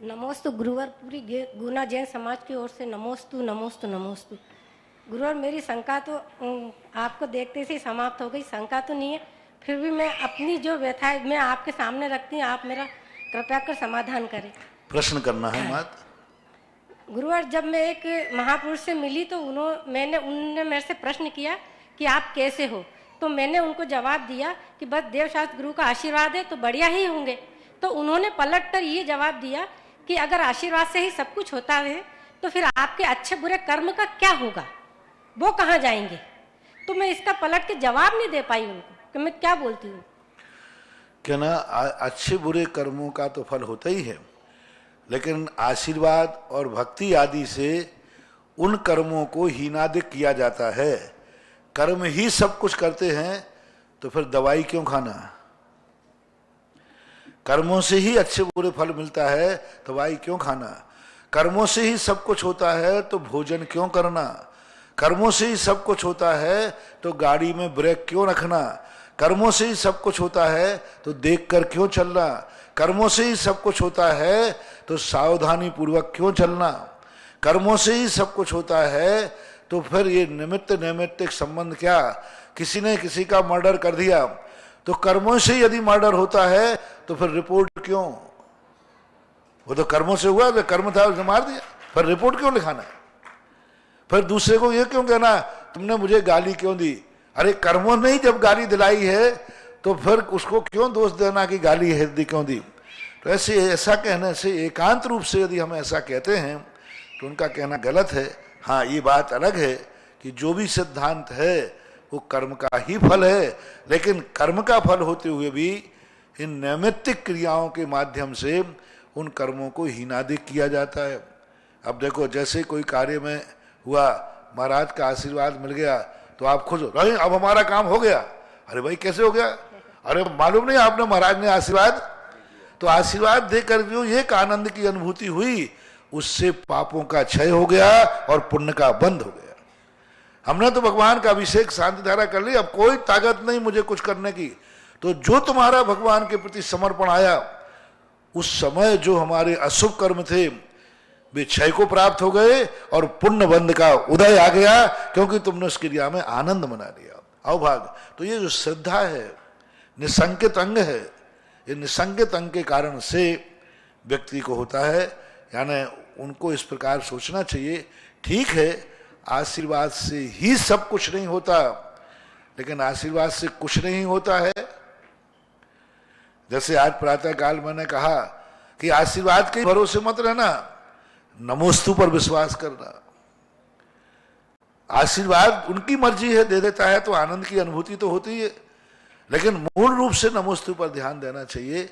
नमोस्तु गुरुवर, पूरी गुना जैन समाज की ओर से नमोस्तु नमोस्तु नमोस्तु। गुरुवर, मेरी शंका तो आपको देखते से समाप्त हो गई, शंका तो नहीं है, फिर भी मैं अपनी जो व्यथा है मैं आपके सामने रखती हूँ, आप मेरा कृपया कर समाधान करें।
प्रश्न करना है मात।
गुरुवर, जब मैं एक महापुरुष से मिली तो उनने मेरे से प्रश्न किया कि आप कैसे हो, तो मैंने उनको जवाब दिया कि बस देवशास्त्र गुरु का आशीर्वाद है तो बढ़िया ही होंगे। तो उन्होंने पलट कर ये जवाब दिया कि अगर आशीर्वाद से ही सब कुछ होता है तो फिर आपके अच्छे बुरे कर्म का क्या होगा, वो कहाँ जाएंगे? तो मैं इसका पलट के जवाब नहीं दे पाई उनको कि मैं क्या बोलती हूँ।
क्या ना, अच्छे बुरे कर्मों का तो फल होता ही है, लेकिन आशीर्वाद और भक्ति आदि से उन कर्मों को हीनादिक किया जाता है। कर्म ही सब कुछ करते हैं तो फिर दवाई क्यों खाना? कर्मों से ही अच्छे बुरे फल मिलता है, दवाई क्यों खाना? कर्मों से ही सब कुछ होता है तो भोजन क्यों करना? कर्मों से ही सब कुछ होता है तो गाड़ी में ब्रेक क्यों रखना? कर्मों से ही सब कुछ होता है तो देखकर क्यों चलना? कर्मों से ही सब कुछ होता है तो सावधानी पूर्वक क्यों चलना? कर्मों से ही सब कुछ होता है तो फिर ये निमित्त नैमित्तिक संबंध क्या? किसी ने किसी का मर्डर कर दिया तो कर्मों से यदि मर्डर होता है तो फिर रिपोर्ट क्यों? वो तो कर्मों से हुआ, तो कर्म था उसने मार दिया, फिर रिपोर्ट क्यों लिखाना? फिर दूसरे को ये क्यों कहना तुमने मुझे गाली क्यों दी? अरे कर्मों ने ही जब गाली दिलाई है तो फिर उसको क्यों दोष देना कि गाली हृदय क्यों दी। तो ऐसा कहने से, एकांत रूप से यदि हम ऐसा कहते हैं तो उनका कहना गलत है। हाँ, ये बात अलग है कि जो भी सिद्धांत है वो कर्म का ही फल है, लेकिन कर्म का फल होते हुए भी इन नैमित्तिक क्रियाओं के माध्यम से उन कर्मों को हीनादिक किया जाता है। अब देखो, जैसे कोई कार्य में हुआ, महाराज का आशीर्वाद मिल गया तो आप खुश हो, नहीं अब हमारा काम हो गया। अरे भाई कैसे हो गया? अरे मालूम नहीं आपने महाराज ने आशीर्वाद, तो आशीर्वाद देकर जो एक आनंद की अनुभूति हुई, उससे पापों का क्षय हो गया और पुण्य का बंध हो गया। हमने तो भगवान का अभिषेक शांति धारा कर ली, अब कोई ताकत नहीं मुझे कुछ करने की। तो जो तुम्हारा भगवान के प्रति समर्पण आया, उस समय जो हमारे अशुभ कर्म थे वे क्षय को प्राप्त हो गए और पुण्य बंध का उदय आ गया, क्योंकि तुमने उस क्रिया में आनंद मना लिया, अवभाग। तो ये जो श्रद्धा है, निसंकित अंग है, ये निसंकित अंग के कारण से व्यक्ति को होता है। यानी उनको इस प्रकार सोचना चाहिए, ठीक है आशीर्वाद से ही सब कुछ नहीं होता, लेकिन आशीर्वाद से कुछ नहीं होता है। जैसे आज प्रातः काल मैंने कहा कि आशीर्वाद के भरोसे मत रहना, नमोस्तु पर विश्वास करना। आशीर्वाद उनकी मर्जी है, दे देता है तो आनंद की अनुभूति तो होती है, लेकिन मूल रूप से नमोस्तु पर ध्यान देना चाहिए।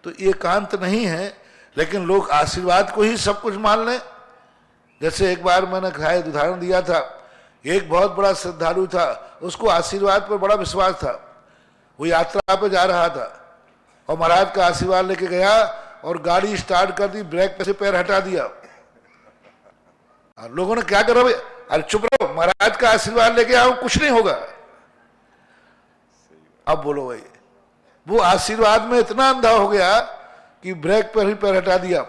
तो एकांत नहीं है, लेकिन लोग आशीर्वाद को ही सब कुछ मान लें। जैसे एक बार मैंने शायद उदाहरण दिया था, एक बहुत बड़ा श्रद्धालु था, उसको आशीर्वाद पर बड़ा विश्वास था। वो यात्रा पे जा रहा था और महाराज का आशीर्वाद लेके गया और गाड़ी स्टार्ट कर दी, ब्रेक पे से पैर हटा दिया। और लोगों ने क्या करा भाई, अरे चुप रहो, महाराज का आशीर्वाद लेके आओ, कुछ नहीं होगा। अब बोलो भाई, वो आशीर्वाद में इतना अंधा हो गया कि ब्रेक पर ही पैर हटा दिया।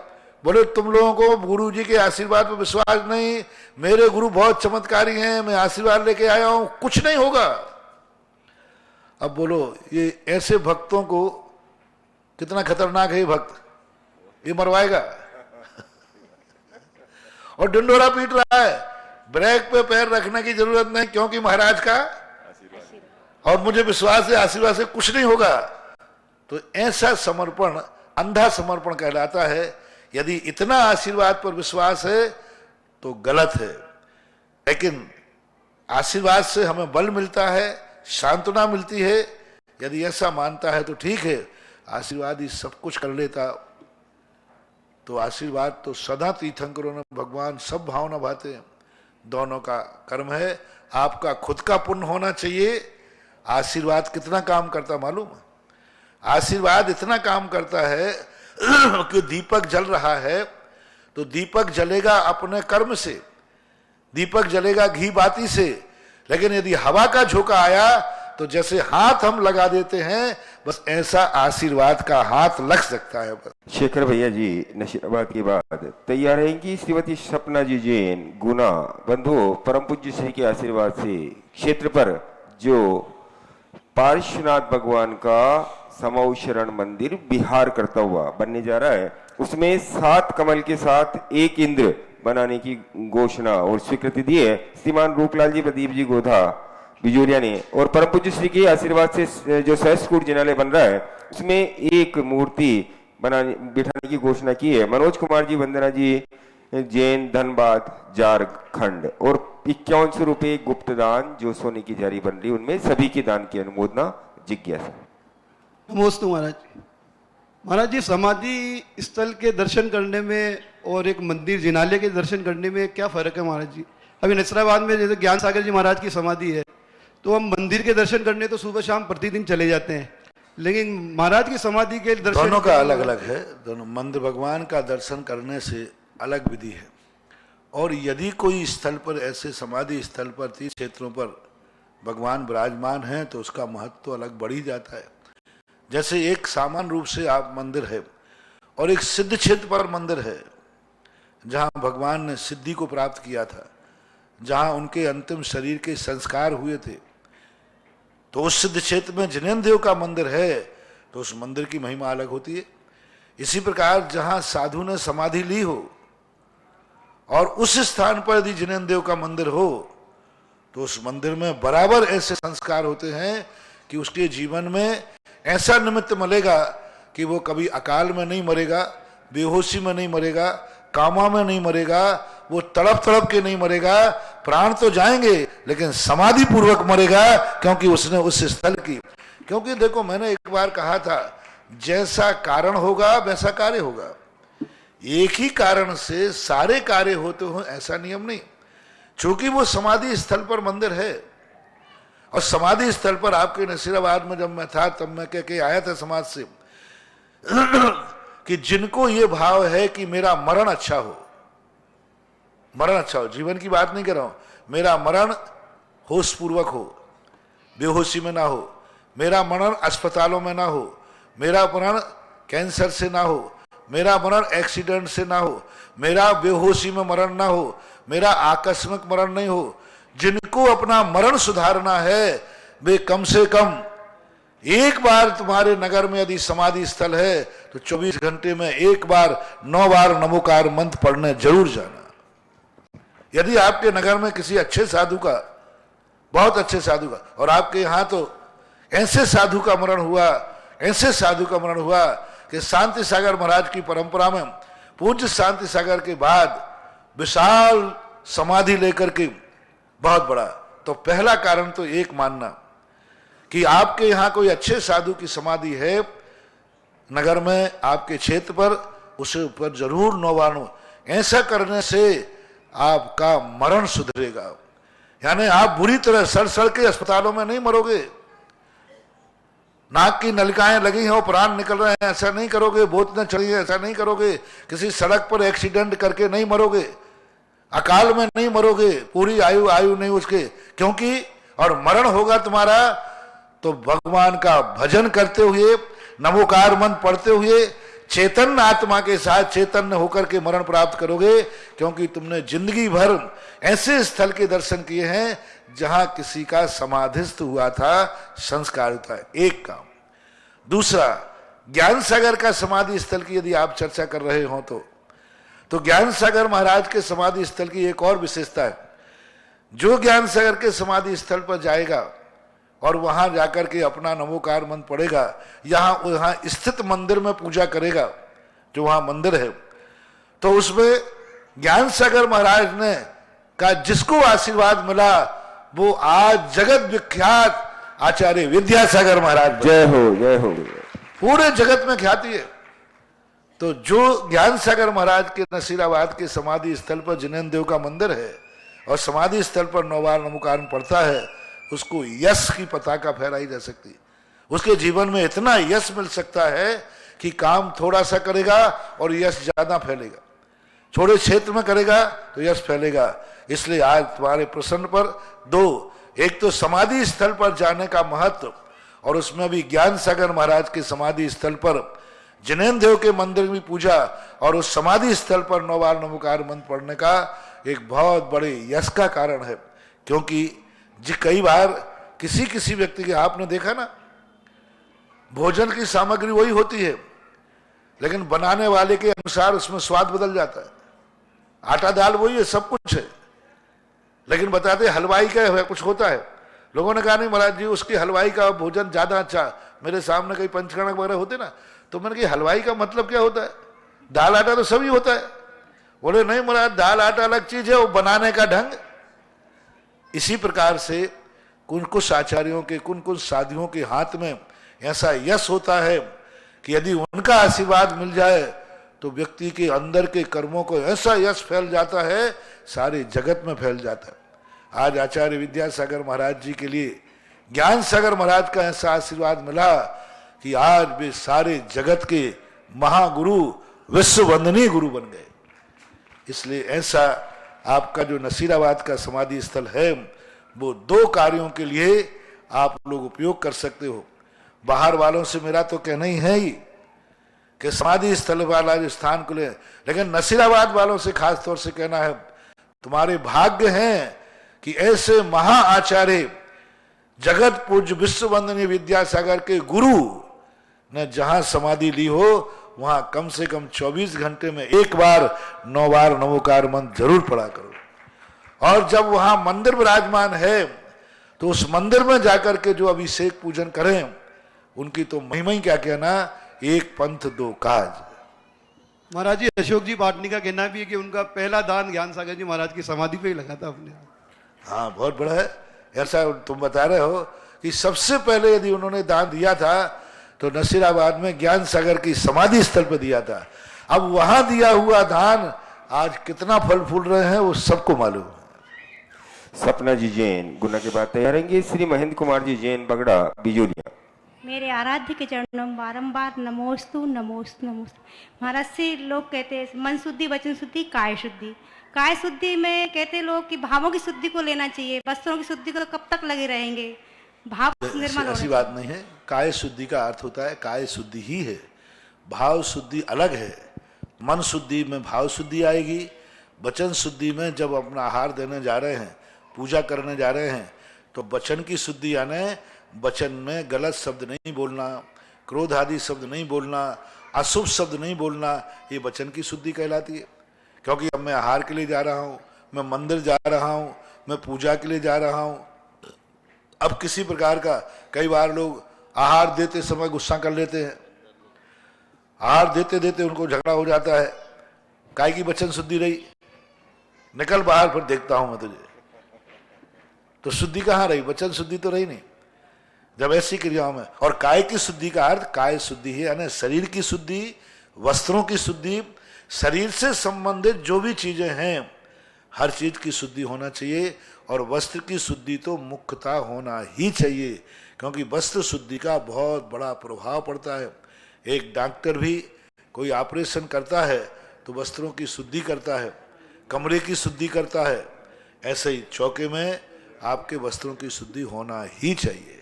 बोले तुम लोगों को गुरु जी के आशीर्वाद पर विश्वास नहीं, मेरे गुरु बहुत चमत्कारी हैं, मैं आशीर्वाद लेके आया हूं, कुछ नहीं होगा। अब बोलो, ये ऐसे भक्तों को कितना खतरनाक है ये भक्त, ये मरवाएगा। और डंडोरा पीट रहा है, ब्रेक पे पैर रखने की जरूरत नहीं, क्योंकि महाराज का और मुझे विश्वास है आशीर्वाद से कुछ नहीं होगा। तो ऐसा समर्पण अंधा समर्पण कहलाता है। यदि इतना आशीर्वाद पर विश्वास है तो गलत है, लेकिन आशीर्वाद से हमें बल मिलता है, सांत्वना मिलती है। यदि ऐसा मानता है तो ठीक है, आशीर्वाद ही सब कुछ कर लेता तो आशीर्वाद तो सदा तीर्थंकरों ने भगवान सब भावना भाते हैं। दोनों का कर्म है, आपका खुद का पुण्य होना चाहिए। आशीर्वाद कितना काम करता मालूम है? आशीर्वाद इतना काम करता है कि दीपक जल रहा है तो दीपक जलेगा अपने कर्म से, दीपक जलेगा घी बाती से, लेकिन यदि हवा का झोंका आया तो जैसे हाथ हम लगा देते हैं, बस ऐसा आशीर्वाद का हाथ लग सकता है। बस
शेखर भैया जी नशीराबाद के बाद तैयार रहेंगी श्रीमती सपना जी जैन गुना बंधु परम पूज्य श्री के आशीर्वाद से क्षेत्र पर जो पार्श्वनाथ भगवान का समौशरण मंदिर विहार करता हुआ बनने जा रहा है, उसमें 7 कमल के साथ एक इंद्र बनाने की घोषणा और स्वीकृति दी है श्रीमान रूपलाल जी प्रदीप जी गोधा बिजोरिया ने। और परम पूज्य श्री के आशीर्वाद से जो सहस्त्रकूट जिनालय बन रहा है उसमें एक मूर्ति बिठाने की घोषणा की है। मनोज कुमार जी वंदना जी जैन धनबाद झारखंड। और 51 रुपये गुप्त दान जो सोने की जारी बन रही, उनमें सभी के दान की अनुमोदना जिज्ञासा।
नमोस्तु महाराज। महाराज जी, समाधि स्थल के दर्शन करने में और एक मंदिर जिनालय के दर्शन करने में क्या फर्क है महाराज जी? अभी नसराबाद में जैसे ज्ञान सागर जी महाराज की समाधि है, तो हम मंदिर के दर्शन करने तो सुबह शाम प्रतिदिन चले जाते हैं, लेकिन महाराज की समाधि के दर्शन
दोनों का अलग अलग है। दोनों मंदिर भगवान का दर्शन करने से अलग विधि है। और यदि कोई स्थल पर, ऐसे समाधि स्थल पर, तीर्थ क्षेत्रों पर भगवान विराजमान हैं तो उसका महत्व तो अलग बढ़ ही जाता है। जैसे एक सामान्य रूप से आप मंदिर है और एक सिद्ध क्षेत्र पर मंदिर है जहाँ भगवान ने सिद्धि को प्राप्त किया था, जहाँ उनके अंतिम शरीर के संस्कार हुए थे, तो उस सिद्ध क्षेत्र में जिनेन्द्र देव का मंदिर है तो उस मंदिर की महिमा अलग होती है। इसी प्रकार जहाँ साधु ने समाधि ली हो और उस स्थान पर यदि जिनेन्द्र देव का मंदिर हो तो उस मंदिर में बराबर ऐसे संस्कार होते हैं कि उसके जीवन में ऐसा निमित्त मिलेगा कि वो कभी अकाल में नहीं मरेगा, बेहोशी में नहीं मरेगा, कामा में नहीं मरेगा, वो तड़प तड़प के नहीं मरेगा, प्राण तो जाएंगे लेकिन समाधि पूर्वक मरेगा, क्योंकि उसने उस स्थल की। क्योंकि देखो, मैंने एक बार कहा था, जैसा कारण होगा वैसा कार्य होगा। एक ही कारण से सारे कार्य होते हो ऐसा नियम नहीं। चूंकि वो समाधि स्थल पर मंदिर है, और समाधि स्थल पर आपके नसीराबाद में जब मैं था तब मैं कह के आया था समाज से कि जिनको ये भाव है कि मेरा मरण अच्छा हो, मरण अच्छा हो, जीवन की बात नहीं कर रहा हूं, मेरा मरण होश पूर्वक हो, बेहोशी में ना हो, मेरा मरण अस्पतालों में ना हो, मेरा मरण कैंसर से ना हो, मेरा मरण एक्सीडेंट से ना हो, मेरा बेहोशी में मरण ना हो, मेरा आकस्मिक मरण नहीं हो। जिनको अपना मरण सुधारना है वे कम से कम एक बार तुम्हारे नगर में यदि समाधि स्थल है तो 24 घंटे में एक बार 9 बार नमोकार मंत्र पढ़ने जरूर जाना। यदि आपके नगर में किसी अच्छे साधु का, बहुत अच्छे साधु का, और आपके यहाँ तो ऐसे साधु का मरण हुआ, ऐसे साधु का मरण हुआ कि शांति सागर महाराज की परंपरा में पूज्य शांति सागर के बाद विशाल समाधि लेकर के बहुत बड़ा, तो पहला कारण तो एक मानना कि आपके यहाँ कोई अच्छे साधु की समाधि है नगर में, आपके क्षेत्र पर, उसे ऊपर जरूर 9 बार। ऐसा करने से आपका मरण सुधरेगा, यानी आप बुरी तरह सड़ सड़ के अस्पतालों में नहीं मरोगे, नाक की नलिकाएं लगी हैं और प्राण निकल रहे हैं, ऐसा नहीं करोगे, बोतलें चढ़ी है ऐसा नहीं करोगे, किसी सड़क पर एक्सीडेंट करके नहीं मरोगे, अकाल में नहीं मरोगे, पूरी आयु नहीं उसके, क्योंकि और मरण होगा तुम्हारा तो भगवान का भजन करते हुए, नमोकार मंत्र पढ़ते हुए, चैतन्य आत्मा के साथ चैतन्य होकर के मरण प्राप्त करोगे, क्योंकि तुमने जिंदगी भर ऐसे स्थल के दर्शन किए हैं जहां किसी का समाधिस्थ हुआ था, संस्कार था। एक काम। दूसरा, ज्ञान सागर का समाधि स्थल की यदि आप चर्चा कर रहे हो तो ज्ञान सागर महाराज के समाधि स्थल की एक और विशेषता है। जो ज्ञान सागर के समाधि स्थल पर जाएगा और वहां जाकर के अपना नमोकार मंत्र पढ़ेगा, वहां स्थित मंदिर में पूजा करेगा, जो वहां मंदिर है, तो उसमें ज्ञान सागर महाराज ने का जिसको आशीर्वाद मिला वो आज जगत विख्यात आचार्य विद्यासागर महाराज,
जय हो जय हो,
पूरे जगत में ख्याति है। तो जो ज्ञान सागर महाराज के नसीराबाद के समाधि स्थल पर जिनेन्द्र देव का मंदिर है और समाधि स्थल पर 9 बार नमोकार पढ़ता है, उसको यश की पताका फहराई जा सकती है। उसके जीवन में इतना यश मिल सकता है कि काम थोड़ा सा करेगा और यश ज्यादा फैलेगा, छोटे क्षेत्र में करेगा तो यश फैलेगा। इसलिए आज तुम्हारे प्रश्न पर 2, एक तो समाधि स्थल पर जाने का महत्व, और उसमें भी ज्ञान सागर महाराज के समाधि स्थल पर जिनेन्द्र देव के मंदिर में पूजा, और उस समाधि स्थल पर 9 बार नमोकार मंत्र पढ़ने का एक बहुत बड़े यश का कारण है। क्योंकि कई बार किसी व्यक्ति के, आपने देखा ना, भोजन की सामग्री वही होती है लेकिन बनाने वाले के अनुसार उसमें स्वाद बदल जाता है। आटा दाल वही है, सब कुछ है, लेकिन बताते हलवाई का कुछ होता है। लोगों ने कहा नहीं महाराज जी उसकी हलवाई का भोजन ज्यादा अच्छा, मेरे सामने कई पंचकर्णक वगैरह होते ना, तो मैंने कहा हलवाई का मतलब क्या होता है, दाल आटा तो सभी होता है। बोले नहीं महाराज दाल आटा अलग चीज है, वो बनाने का ढंग। इसी प्रकार से कुछ आचार्यों के, कुछ साधुओं के हाथ में ऐसा यश होता है कि यदि उनका आशीर्वाद मिल जाए तो व्यक्ति के अंदर के कर्मों को ऐसा यश फैल जाता है, सारे जगत में फैल जाता है। आज आचार्य विद्यासागर महाराज जी के लिए ज्ञान सागर महाराज का ऐसा आशीर्वाद मिला कि आज वे सारे जगत के महागुरु, विश्व वंदनीय गुरु बन गए। इसलिए ऐसा आपका जो नसीराबाद का समाधि स्थल है वो 2 कार्यों के लिए आप लोग उपयोग कर सकते हो। बाहर वालों से मेरा तो कहना ही है ही कि समाधि स्थल वाला जो स्थान को ले, लेकिन नसीराबाद वालों से खास तौर से कहना है, तुम्हारे भाग्य हैं कि ऐसे महा आचार्य जगत पूज्य विश्व वंदनीय विद्यासागर के गुरु ने जहां समाधि ली हो वहां कम से कम 24 घंटे में एक बार 9 बार नमोकार मंत्र जरूर पढ़ा करो। और जब वहां मंदिर विराजमान है तो उस मंदिर में जाकर के जो अभिषेक पूजन करें उनकी तो महिमा ही क्या कहना, एक पंथ दो काज।
महाराज जी अशोक जी पाटनी का कहना भी है कि उनका पहला दान ज्ञान सागर जी महाराज की समाधि पे ही लगा था अपने।
हाँ बहुत बड़ा है। ऐसा तुम बता रहे हो कि सबसे पहले यदि उन्होंने दान दिया था तो नसीराबाद में ज्ञान सागर की समाधि स्थल पर दिया था। अब वहां दिया हुआ दान आज कितना फल फूल रहे हैं वो सबको मालूम है।
सपना जी जैन गुना के बाद तैयार रहेंगे। श्री महेंद्र कुमार जी जैन बगड़ा बिजोलिया।
मेरे आराध्य के चरणों में बारंबार नमोस्तु नमोस्तु नमोस्तु। महाराज से लोग कहते हैं मन शुद्धि, वचन शुद्धि, काय शुद्धि। काय शुद्धि में कहते लोग कि भावों की शुद्धि को लेना चाहिए, वस्त्रों की शुद्धि को तो कब तक लगे रहेंगे, भाव निर्मल
ऐसी बात नहीं है। काय शुद्धि का अर्थ होता है काय शुद्धि ही है, भाव शुद्धि अलग है। मन शुद्धि में भाव शुद्धि आएगी, वचन शुद्धि में जब अपना आहार देने जा रहे हैं, पूजा करने जा रहे हैं, तो वचन की शुद्धि यानी वचन में गलत शब्द नहीं बोलना, क्रोध आदि शब्द नहीं बोलना, अशुभ शब्द नहीं बोलना, ये वचन की शुद्धि कहलाती है। क्योंकि अब मैं आहार के लिए जा रहा हूँ, मैं मंदिर जा रहा हूँ, मैं पूजा के लिए जा रहा हूँ। अब किसी प्रकार का कई बार लोग आहार देते समय गुस्सा कर लेते हैं, आहार देते देते उनको झगड़ा हो जाता है। काय की वचन शुद्धि रही, निकल बाहर फिर देखता हूं मैं तुझे, तो शुद्धि कहाँ रही, वचन शुद्धि तो रही नहीं जब ऐसी क्रियाओं में। और काय की शुद्धि का अर्थ काय शुद्धि है, यानी शरीर की शुद्धि, वस्त्रों की शुद्धि, शरीर से संबंधित जो भी चीजें हैं हर चीज की शुद्धि होना चाहिए। और वस्त्र की शुद्धि तो मुख्यतः होना ही चाहिए, क्योंकि वस्त्र शुद्धि का बहुत बड़ा प्रभाव पड़ता है। एक डॉक्टर भी कोई ऑपरेशन करता है तो वस्त्रों की शुद्धि करता है, कमरे की शुद्धि करता है। ऐसे ही चौके में आपके वस्त्रों की शुद्धि होना ही चाहिए।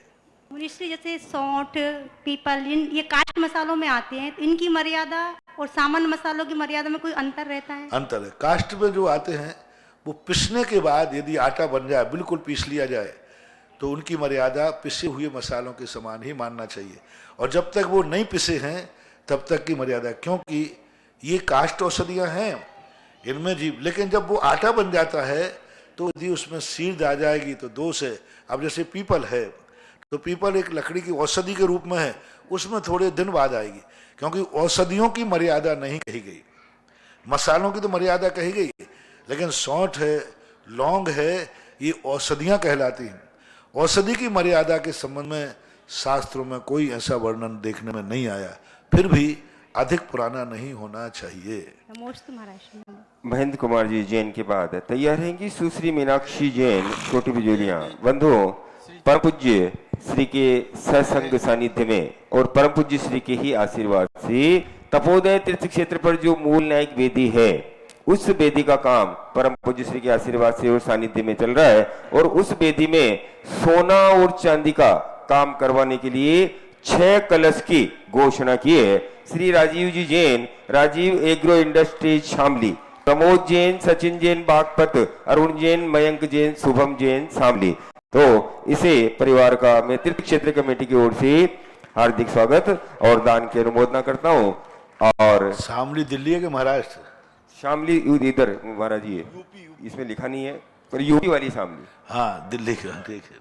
मुनिश्री जैसे सौंठ, पीपल, ये काष्ठ मसालों में आते हैं, इनकी मर्यादा और सामान्य मसालों की मर्यादा में कोई अंतर रहता है?
अंतर है। काष्ठ में जो आते हैं वो पिसने के बाद यदि आटा बन जाए, बिल्कुल पीस लिया जाए, तो उनकी मर्यादा पिसे हुए मसालों के समान ही मानना चाहिए। और जब तक वो नहीं पिसे हैं तब तक की मर्यादा, क्योंकि ये काष्ठ औषधियाँ हैं इनमें जीव। लेकिन जब वो आटा बन जाता है तो यदि उसमें सीड आ जाएगी तो दोष है। अब जैसे पीपल है तो पीपल एक लकड़ी की औषधि के रूप में है, उसमें थोड़े दिन बाद आएगी, क्योंकि औषधियों की मर्यादा नहीं कही गई, मसालों की तो मर्यादा कही गई। लेकिन सौंठ है, लौंग है, ये औषधियाँ कहलाती हैं। औषधि की मर्यादा के संबंध में शास्त्रों में कोई ऐसा वर्णन देखने में नहीं आया, फिर भी अधिक पुराना नहीं होना चाहिए।
महेंद्र कुमार जी जैन के बाद तैयार रहेंगी सुश्री मीनाक्षी जैन छोटी बिजोलियां। बंधुओं, परम पूज्य श्री के सत्संग सानिध्य में और परम पूज्य श्री के ही आशीर्वाद से तपोदय तीर्थ क्षेत्र पर जो मूल न्यायिक वेदी है, उस वेदी का काम परम पूज्य श्री के आशीर्वाद से और सानिध्य में चल रहा है। और उस वेदी में सोना और चांदी का काम करवाने के लिए 6 कलश की घोषणा की है। श्री राजीव जी जैन, राजीव एग्रो इंडस्ट्रीज शामली, प्रमोद जैन, सचिन जैन बागपत, अरुण जैन, मयंक जैन, शुभम जैन शामली। तो इसे परिवार का मैं तीर्थ क्षेत्र कमेटी की ओर से हार्दिक स्वागत और दान की अनुमोदना करता हूँ। और
शामली दिल्ली है कि महाराष्ट्र?
शामली इधर महाराज जी है, इसमें लिखा नहीं है, पर यूपी वाली शामली।
हाँ दिल्ली का, ठीक है,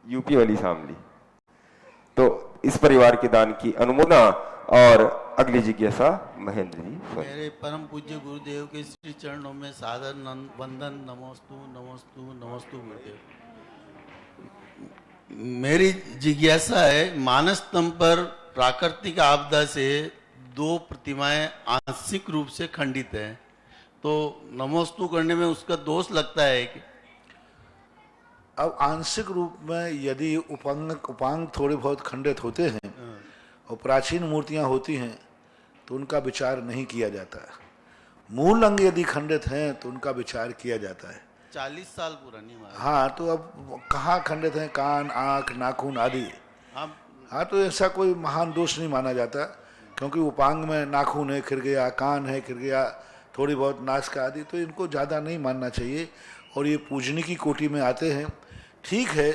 यूपी वाली शामली। तो इस परिवार के दान की अनुमोदना और अगली जिज्ञासा महेंद्र जी।
मेरे परम पूज्य गुरुदेव के श्री चरणों में सादर वंदन। नमोस्तु नमोस्तु नमोस्तु गुरुदेव। मेरी जिज्ञासा है, मानस स्तंभ पर प्राकृतिक आपदा से 2 प्रतिमाएं आंशिक रूप से खंडित हैं, तो नमोस्तु करने में उसका दोष लगता है कि?
अब आंशिक रूप में यदि उपांग थोड़े बहुत खंडित होते हैं और प्राचीन मूर्तियां होती हैं तो उनका विचार नहीं किया जाता। मूल अंग यदि खंडित हैं तो उनका विचार किया जाता है।
40 साल पुरानी।
हाँ, तो अब कहाँ खंडित हैं? कान, आँख, नाखून आदि। हाँ, तो ऐसा कोई महान दोष नहीं माना जाता, क्योंकि उपांग में नाखून है खिर गया, कान है खिर गया, थोड़ी बहुत नाक आदि, तो इनको ज़्यादा नहीं मानना चाहिए। और ये पूजनी की कोटि में आते हैं। ठीक है,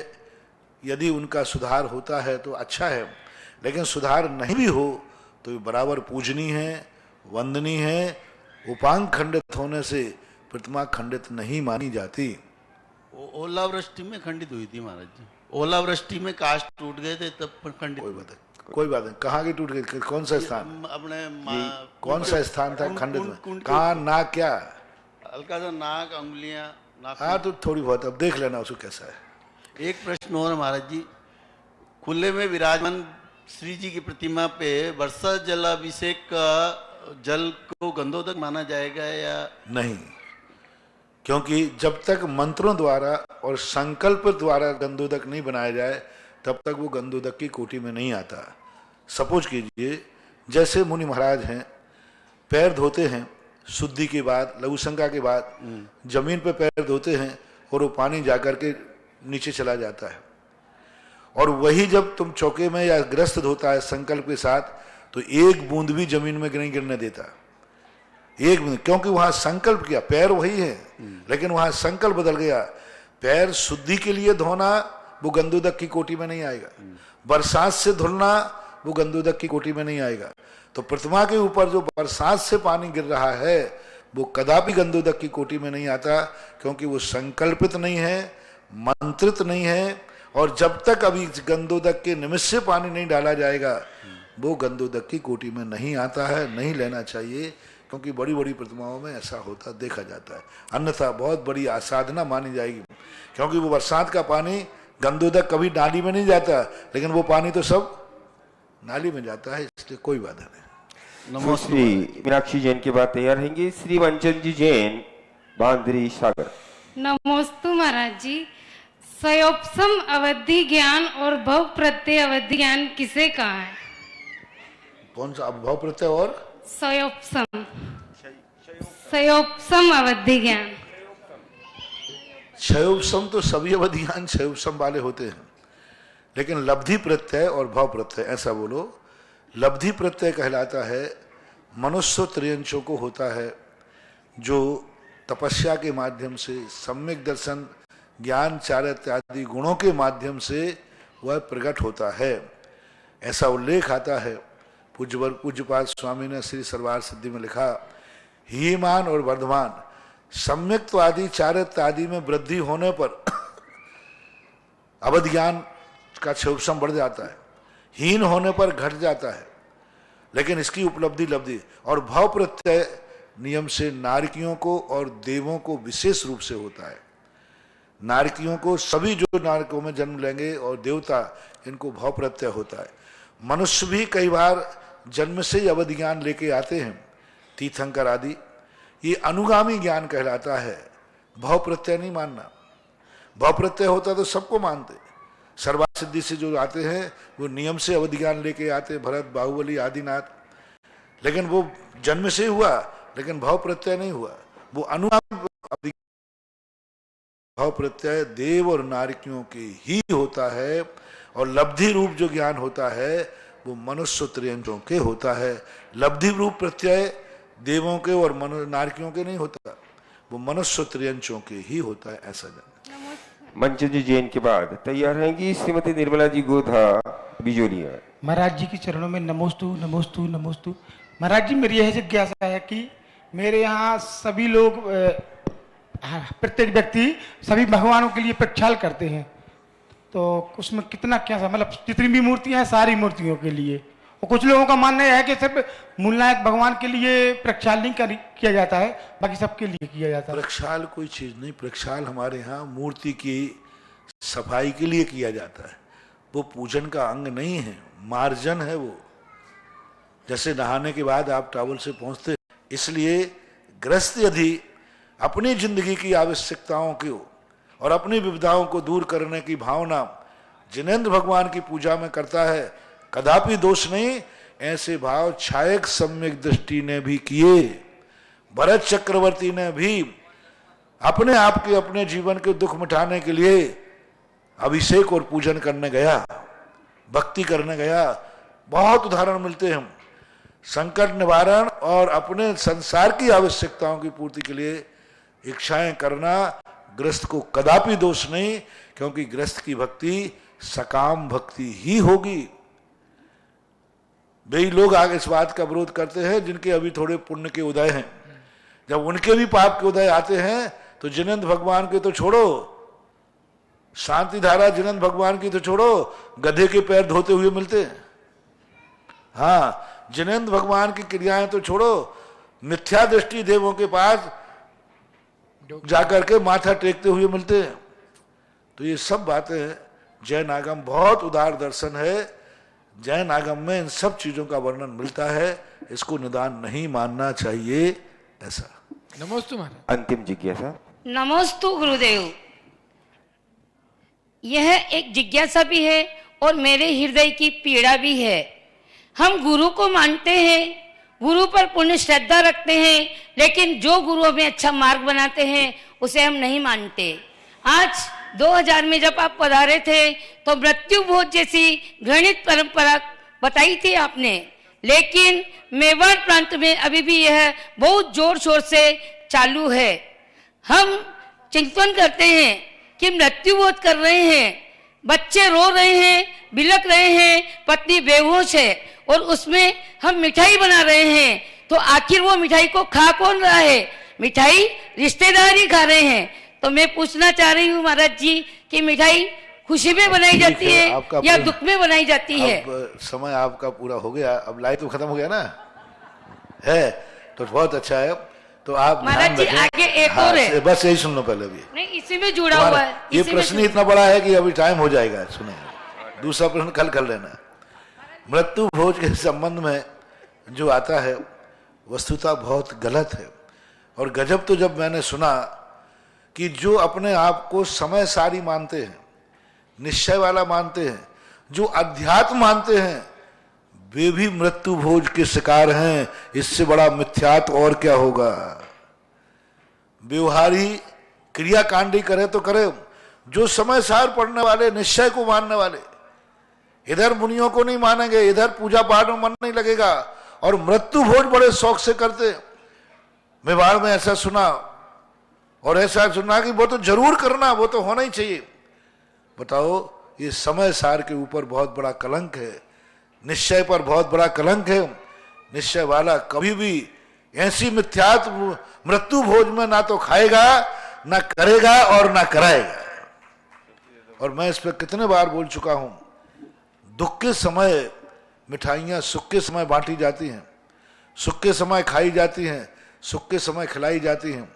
यदि उनका सुधार होता है तो अच्छा है, लेकिन सुधार नहीं भी हो तो बराबर पूजनी है, वंदनी है। उपांग खंडित होने से प्रतिमा खंडित नहीं मानी जाती।
ओलावृष्टि में खंडित हुई थी महाराज जी। ओलावृष्टि में काष्ठ टूट गए थे तब खंडित।
कोई बात नहीं। कहाँ की टूट गई? कौन सा स्थान?
अपने
कौन सा स्थान था खंडित में? कहाँ? नाक क्या?
हल्का सा नाक, अंगुलियां,
हाँ तो थोड़ी बहुत, अब देख लेना उसको कैसा है।
एक प्रश्न और महाराज जी, खुले में विराजमान श्री जी की प्रतिमा पे वर्षा जलाभिषेक का जल को गंधोदक माना जाएगा या
नहीं? क्योंकि जब तक मंत्रों द्वारा और संकल्प द्वारा गंधोदक नहीं बनाया जाए तब तक वो गंधोदक की कोटि में नहीं आता। सपोज कीजिए जैसे मुनि महाराज हैं, पैर धोते हैं शुद्धि के बाद, लघु शंका के बाद, जमीन पे पैर धोते हैं और वो पानी जाकर के नीचे चला जाता है, और वही जब तुम चौके में या ग्रस्त धोता है संकल्प के साथ तो एक बूंद भी जमीन में नहीं गिरने देता, एक बूंद, क्योंकि वहां संकल्प किया। पैर वही है लेकिन वहां संकल्प बदल गया। पैर शुद्धि के लिए धोना वो गंधोदक की कोटि में नहीं आएगा, बरसात से धुलना वो गंधोदक की कोटि में नहीं आएगा। तो प्रतिमा के ऊपर जो बरसात से पानी गिर रहा है वो कदापि गंधोदक की कोटि में नहीं आता, क्योंकि वो संकल्पित नहीं है, मंत्रित नहीं है, और जब तक अभी गंधोदक के निमित्त से पानी नहीं डाला जाएगा वो गंधोदक की कोटि में नहीं आता है। नहीं लेना चाहिए, क्योंकि बड़ी बड़ी प्रतिमाओं में ऐसा होता देखा जाता है। अन्यथा बहुत बड़ी आसाधना मानी जाएगी, क्योंकि वो बरसात का पानी, गंधोदक कभी नाली में नहीं जाता लेकिन वो पानी तो सब नाली में जाता है, इसलिए कोई बाधा नहीं।
श्री मीनाक्षी जैन के बाद तैयार रहेंगे श्री वंचन जी जैन, बांद्री सागर।
नमोस्तु महाराज जी। स्वयोपसम अवधि ज्ञान और भव प्रत्यय अवधि ज्ञान किसे कहा है?
कौन सा? भव प्रत्यय और
स्वयोपसम, स्वयोपसम अवधि ज्ञान।
क्षयोपसम तो सभी अवधि ज्ञान क्षयोपसम वाले होते हैं, लेकिन लब्धि प्रत्यय और भाव प्रत्यय ऐसा बोलो। लब्धि प्रत्यय कहलाता है मनुष्य त्रियंशों को होता है, जो तपस्या के माध्यम से, सम्यक दर्शन, ज्ञान, चारित्र्य आदि गुणों के माध्यम से वह प्रकट होता है। ऐसा उल्लेख आता है, पूज्यपाद स्वामी ने श्री सर्वार सिद्धि में लिखा, हीमान और वर्धमान सम्यक्त्व आदि चारित्र्य आदि में वृद्धि होने पर अवधि ज्ञान का क्षयोपसम बढ़ जाता है, हीन होने पर घट जाता है, लेकिन इसकी उपलब्धि लब्धि। और भाव प्रत्यय नियम से नारकियों को और देवों को विशेष रूप से होता है। नारकियों को, सभी जो नारकों में जन्म लेंगे और देवता, इनको भाव प्रत्यय होता है। मनुष्य भी कई बार जन्म से ही अवधि ज्ञान लेके आते हैं, तीर्थंकर आदि, ये अनुगामी ज्ञान कहलाता है। भाव प्रत्यय नहीं मानना। भाव प्रत्यय होता तो सबको मानते। सर्वार सिद्धि से जो आते हैं वो नियम से अवधि ज्ञान लेके आते, भरत, बाहुबली, आदिनाथ, लेकिन वो जन्म से हुआ लेकिन भाव प्रत्यय नहीं हुआ, वो अनुगामी। भाव प्रत्यय देव और नारकियों के ही होता है, और लब्धि रूप जो ज्ञान होता है वो मनुष्य त्रियंशों के होता है। लब्धि रूप प्रत्यय देवों के और नारकियों के नहीं होता, वो मनुष्य त्रियंशों के ही होता है, ऐसा जान।
मंचन जी जैन के बाद तैयार रहेंगी श्रीमती निर्मला जी गोधा, बिजोलिया।
महाराज जी के चरणों में नमोस्तु नमोस्तु नमोस्तु। महाराज जी, मेरी यह जिज्ञासा है कि मेरे यहाँ सभी लोग, प्रत्येक व्यक्ति सभी भगवानों के लिए प्रक्षाल करते हैं, तो उसमें कितना क्या, मतलब जितनी भी मूर्तियां हैं सारी मूर्तियों के लिए, और कुछ लोगों का मानना है कि सिर्फ मूलनायक भगवान के लिए प्रक्षाल नहीं किया जाता है, बाकी सबके लिए किया जाता है।
प्रक्षाल कोई चीज नहीं। प्रक्षाल हमारे यहाँ मूर्ति की सफाई के लिए किया जाता है, वो पूजन का अंग नहीं है, मार्जन है वो। जैसे नहाने के बाद आप टॉवल से पहुंचते, इसलिए गृहस्थ यदि अपनी जिंदगी की आवश्यकताओं को और अपनी विविधाओं को दूर करने की भावना जिनेंद्र भगवान की पूजा में करता है, कदापि दोष नहीं। ऐसे भाव छायक सम्यक दृष्टि ने भी किए, भरत चक्रवर्ती ने भी अपने आप के, अपने जीवन के दुख मिटाने के लिए अभिषेक और पूजन करने गया, भक्ति करने गया। बहुत उदाहरण मिलते हैं। संकट निवारण और अपने संसार की आवश्यकताओं की पूर्ति के लिए इच्छाएं करना गृहस्थ को कदापि दोष नहीं, क्योंकि गृहस्थ की भक्ति सकाम भक्ति ही होगी। वही लोग आगे इस बात का विरोध करते हैं जिनके अभी थोड़े पुण्य के उदय हैं। जब उनके भी पाप के उदय आते हैं तो जिनेंद्र भगवान के तो छोड़ो, शांति धारा जिनेंद्र भगवान की तो छोड़ो, गधे के पैर धोते हुए मिलते हैं। हाँ, जिनेंद्र भगवान की क्रियाएं तो छोड़ो, मिथ्या दृष्टि देवों के पास जाकर के माथा टेकते हुए मिलते हैं। तो ये सब बातें जैन आगम बहुत उदार दर्शन है। जैन आगम में इन सब चीजों का वर्णन मिलता है, इसको निदान नहीं मानना चाहिए। ऐसा।
नमोस्तु महाराज।
अंतिम जिज्ञासा।
नमोस्तु गुरुदेव। यह एक जिज्ञासा भी है और मेरे हृदय की पीड़ा भी है। हम गुरु को मानते हैं, गुरु पर पूर्ण श्रद्धा रखते हैं, लेकिन जो गुरु हमें अच्छा मार्ग बनाते हैं उसे हम नहीं मानते। आज 2000 में जब आप पधारे थे तो मृत्यु भोज जैसी घृणित परंपरा बताई थी आपने, लेकिन मेवाड़ प्रांत में अभी भी यह बहुत जोर शोर से चालू है। हम चिंतन करते हैं कि मृत्यु भोज कर रहे हैं, बच्चे रो रहे हैं, बिलक रहे हैं, पत्नी बेहोश है और उसमें हम मिठाई बना रहे हैं, तो आखिर वो मिठाई को खा कौन रहा है? मिठाई रिश्तेदार ही खा रहे हैं। तो मैं पूछना चाह रही हूँ महाराज जी कि मिठाई खुशी में बनाई जाती है या दुख में बनाई जाती है?
अब समय आपका पूरा हो गया, अब लाइट तो खत्म हो गया ना है, तो बहुत अच्छा है। तो आप
महाराज जी आगे एक और है,
बस यही सुन लो पहले भी।
नहीं, इसी में जुड़ा हुआ है।
ये प्रश्न इतना बड़ा है कि अभी टाइम हो जाएगा, सुने। दूसरा प्रश्न कल कर लेना। मृत्यु भोज के संबंध में जो आता है वस्तुतः बहुत गलत है। और गजब तो जब मैंने सुना कि जो अपने आप को समय सारी मानते हैं, निश्चय वाला मानते हैं, जो अध्यात्म मानते हैं, वे भी मृत्यु भोज के शिकार हैं। इससे बड़ा मिथ्यात और क्या होगा? व्यवहारी क्रियाकांडी करे तो करे, जो समय सार पढ़ने वाले, निश्चय को मानने वाले, इधर मुनियों को नहीं मानेंगे, इधर पूजा पाठ में मन नहीं लगेगा, और मृत्यु भोज बड़े शौक से करते। मेवाड़ में ऐसा सुना, और ऐसा सुना कि वो तो जरूर करना, वो तो होना ही चाहिए। बताओ, ये समय सार के ऊपर बहुत बड़ा कलंक है, निश्चय पर बहुत बड़ा कलंक है। निश्चय वाला कभी भी ऐसी मिथ्यात मृत्यु भोज में ना तो खाएगा, ना करेगा और ना कराएगा। और मैं इस पर कितने बार बोल चुका हूं, दुख के समय मिठाइयां सुख के समय बांटी जाती हैं, सुख के समय खाई जाती हैं, सुख के समय खिलाई जाती हैं,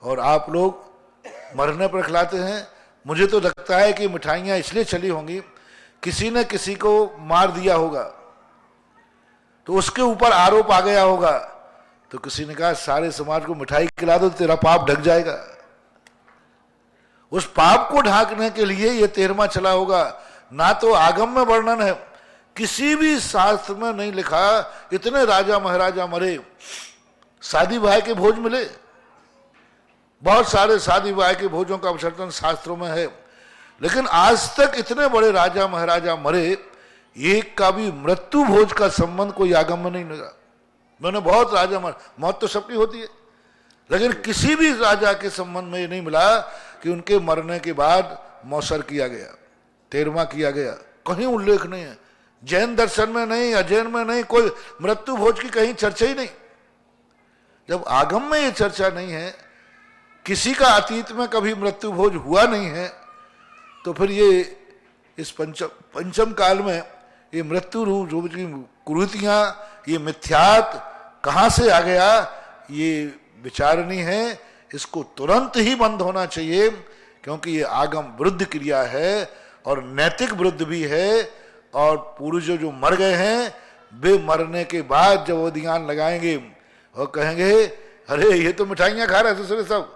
और आप लोग मरने पर खिलाते हैं। मुझे तो लगता है कि मिठाइयां इसलिए चली होंगी, किसी ने किसी को मार दिया होगा तो उसके ऊपर आरोप आ गया होगा, तो किसी ने कहा सारे समाज को मिठाई खिला दो, तेरा पाप ढक जाएगा। उस पाप को ढांकने के लिए ये 13वां चला होगा। ना तो आगम में वर्णन है, किसी भी शास्त्र में नहीं लिखा इतने राजा महाराजा मरे, शादी ब्याह के भोज मिले, बहुत सारे शादी ब्याह के भोजों का अवसर्जन शास्त्रों में है, लेकिन आज तक इतने बड़े राजा महाराजा मरे, एक का भी मृत्यु भोज का संबंध कोई आगम में नहीं मिला। मैंने बहुत राजा मौत तो सबकी होती है, लेकिन किसी भी राजा के संबंध में ये नहीं मिला कि उनके मरने के बाद मौसर किया गया, 13वां किया गया, कहीं उल्लेख नहीं है। जैन दर्शन में नहीं, अजैन में नहीं, कोई मृत्यु भोज की कहीं चर्चा ही नहीं। जब आगम में ये चर्चा नहीं है, किसी का अतीत में कभी मृत्यु भोज हुआ नहीं है, तो फिर ये इस पंचम काल में ये मृत्यु रूप की कुरीतियां, ये मिथ्यात कहां से आ गया, ये विचारणीय है। इसको तुरंत ही बंद होना चाहिए, क्योंकि ये आगम विरुद्ध क्रिया है और नैतिक विरुद्ध भी है। और पूर्वज जो मर गए हैं, वे मरने के बाद जब वो ध्यान लगाएंगे और कहेंगे अरे ये तो मिठाइयां खा रहे दूसरे सब,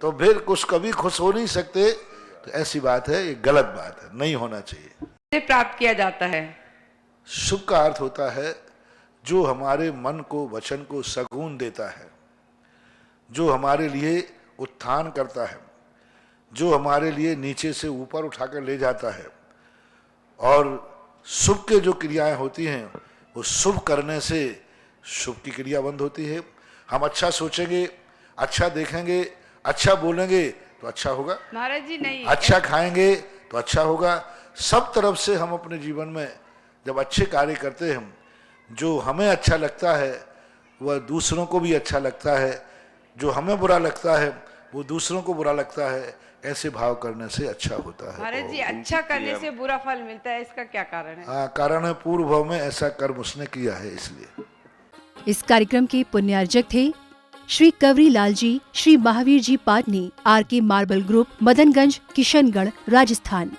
तो फिर कुछ कभी खुश हो नहीं सकते। तो ऐसी बात है, ये गलत बात है, नहीं होना चाहिए।
प्राप्त किया जाता है।
शुभ का अर्थ होता है जो हमारे मन को, वचन को सगुन देता है, जो हमारे लिए उत्थान करता है, जो हमारे लिए नीचे से ऊपर उठाकर ले जाता है। और शुभ के जो क्रियाएं होती हैं, वो शुभ करने से शुभ की क्रिया बंद होती है। हम अच्छा सोचेंगे, अच्छा देखेंगे, अच्छा बोलेंगे तो अच्छा होगा।
महाराज जी नहीं,
अच्छा खाएंगे तो अच्छा होगा। सब तरफ से हम अपने जीवन में जब अच्छे कार्य करते हैं, जो हमें अच्छा लगता है वह दूसरों को भी अच्छा लगता है, जो हमें बुरा लगता है वो दूसरों को बुरा लगता है। ऐसे भाव करने से अच्छा होता है।
महाराज जी, अच्छा करने से बुरा फल मिलता है, इसका क्या कारण है?
हाँ, कारण है पूर्व भाव में ऐसा कर्म उसने किया है, इसलिए।
इस कार्यक्रम के पुण्यार्जक थे श्री कवरी लाल जी, श्री महावीर जी पाटनी, आर के मार्बल ग्रुप, मदनगंज, किशनगढ़, राजस्थान।